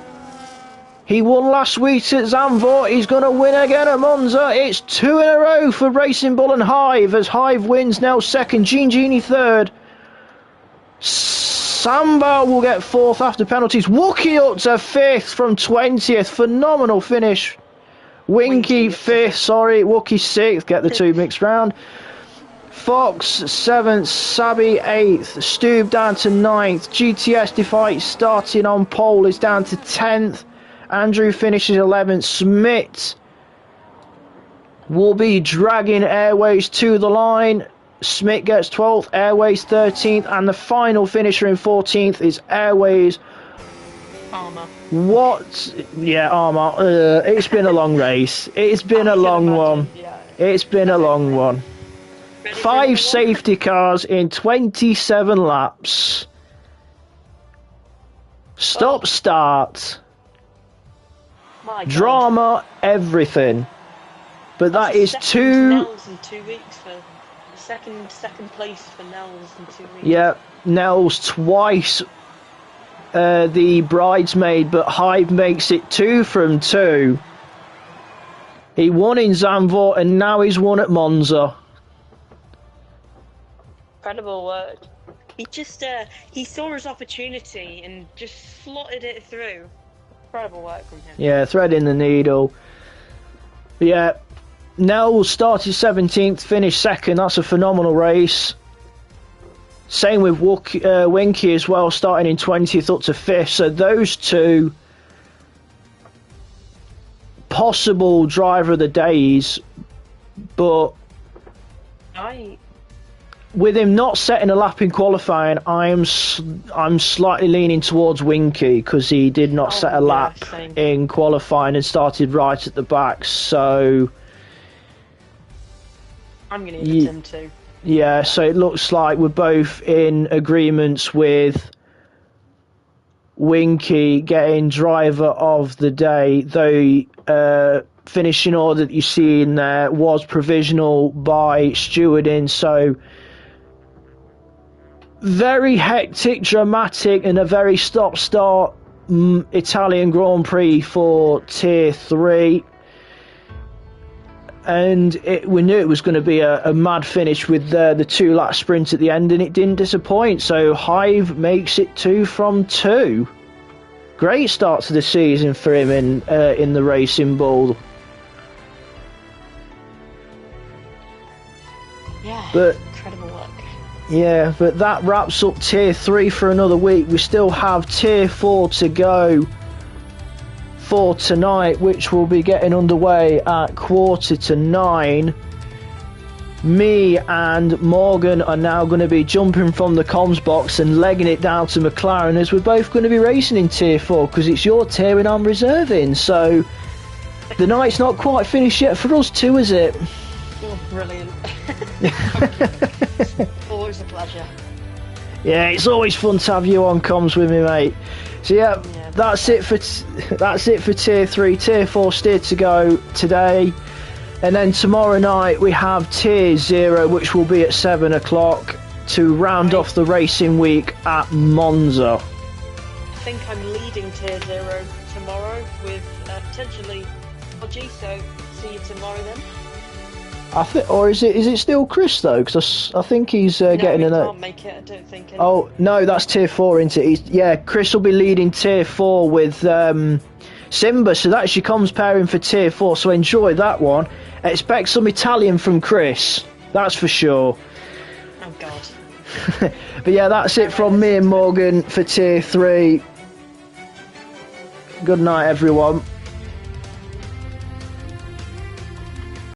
[SPEAKER 1] He won last week at Zandvoort. He's going to win again at Monza. It's 2 in a row for Racing Bull and Hive, as Hive wins now second, Genie third. Samba will get 4th after penalties. Wookie up to 5th from 20th. Phenomenal finish. Winky 5th, sorry. Wookie 6th. Get the 2 mixed round. Fox 7th. Sabi 8th. Stoob down to 9th. GTS Defight starting on pole is down to 10th. Andrew finishes 11th. Smith will be dragging Airways to the line. Smith gets 12th, Airways 13th, and the final finisher in 14th is Airways.
[SPEAKER 2] Armour.
[SPEAKER 1] What? Yeah, Armour. It's been a long race. It's been a long one.
[SPEAKER 2] Yeah.
[SPEAKER 1] It's been a long one. 5 safety cars in 27 laps. Stop, start.
[SPEAKER 2] My God.
[SPEAKER 1] Drama, everything. But that is
[SPEAKER 2] second
[SPEAKER 1] 2.
[SPEAKER 2] Nels in 2 weeks for second place for Nels in 2 weeks.
[SPEAKER 1] Yeah, Nels twice the bridesmaid, but Hive makes it 2 from 2. He won in Zandvoort and now he's won at Monza.
[SPEAKER 2] Incredible work. He just he saw his opportunity and just slotted it through. Incredible work from him.
[SPEAKER 1] Yeah, threading the needle. But yeah, Nels started 17th, finished 2nd. That's a phenomenal race. Same with Winky as well, starting in 20th up to 5th. So those 2 possible driver of the days, but with him not setting a lap in qualifying, I'm slightly leaning towards Winky because he did not set a lap in qualifying and started right at the back. So
[SPEAKER 2] I'm going to give it him too.
[SPEAKER 1] Yeah, so it looks like we're both in agreements with Winky getting driver of the day, though finishing order that you see in there was provisional by stewarding. So very hectic, dramatic, and a very stop-start Italian Grand Prix for Tier 3. And we knew it was going to be a mad finish with the 2-lap sprint at the end, and it didn't disappoint. So Hive makes it 2 from 2. Great start to the season for him in the Racing Bull.
[SPEAKER 2] Yeah,
[SPEAKER 1] but
[SPEAKER 2] incredible work.
[SPEAKER 1] Yeah, but that wraps up Tier 3 for another week. We still have Tier 4 to go for tonight, which will be getting underway at 8:45. Me and Morgan are now going to be jumping from the comms box and legging it down to McLaren, as we're both going to be racing in Tier 4 because it's your tier and I'm reserving. So the night's not quite finished yet for us too, is it?
[SPEAKER 2] Oh, brilliant. Always a pleasure.
[SPEAKER 1] Yeah, it's always fun to have you on comms with me, mate. So yeah, that's it for Tier 3. Tier 4 still to go today, and then tomorrow night we have Tier 0, which will be at 7 o'clock to round off the racing week at Monza.
[SPEAKER 2] I think I'm leading Tier 0 tomorrow with potentially Podgy, so see you tomorrow then.
[SPEAKER 1] I think, or is it still Chris though? Because I think he's getting in.
[SPEAKER 2] Can't make it. I don't think. Anymore.
[SPEAKER 1] Oh no, that's Tier 4, isn't it? Chris will be leading Tier 4 with Simba, so that's your comms pairing for Tier 4. So enjoy that one. Expect some Italian from Chris, that's for sure.
[SPEAKER 2] Oh God.
[SPEAKER 1] But yeah, that's it from me and Morgan for Tier 3. Good night, everyone.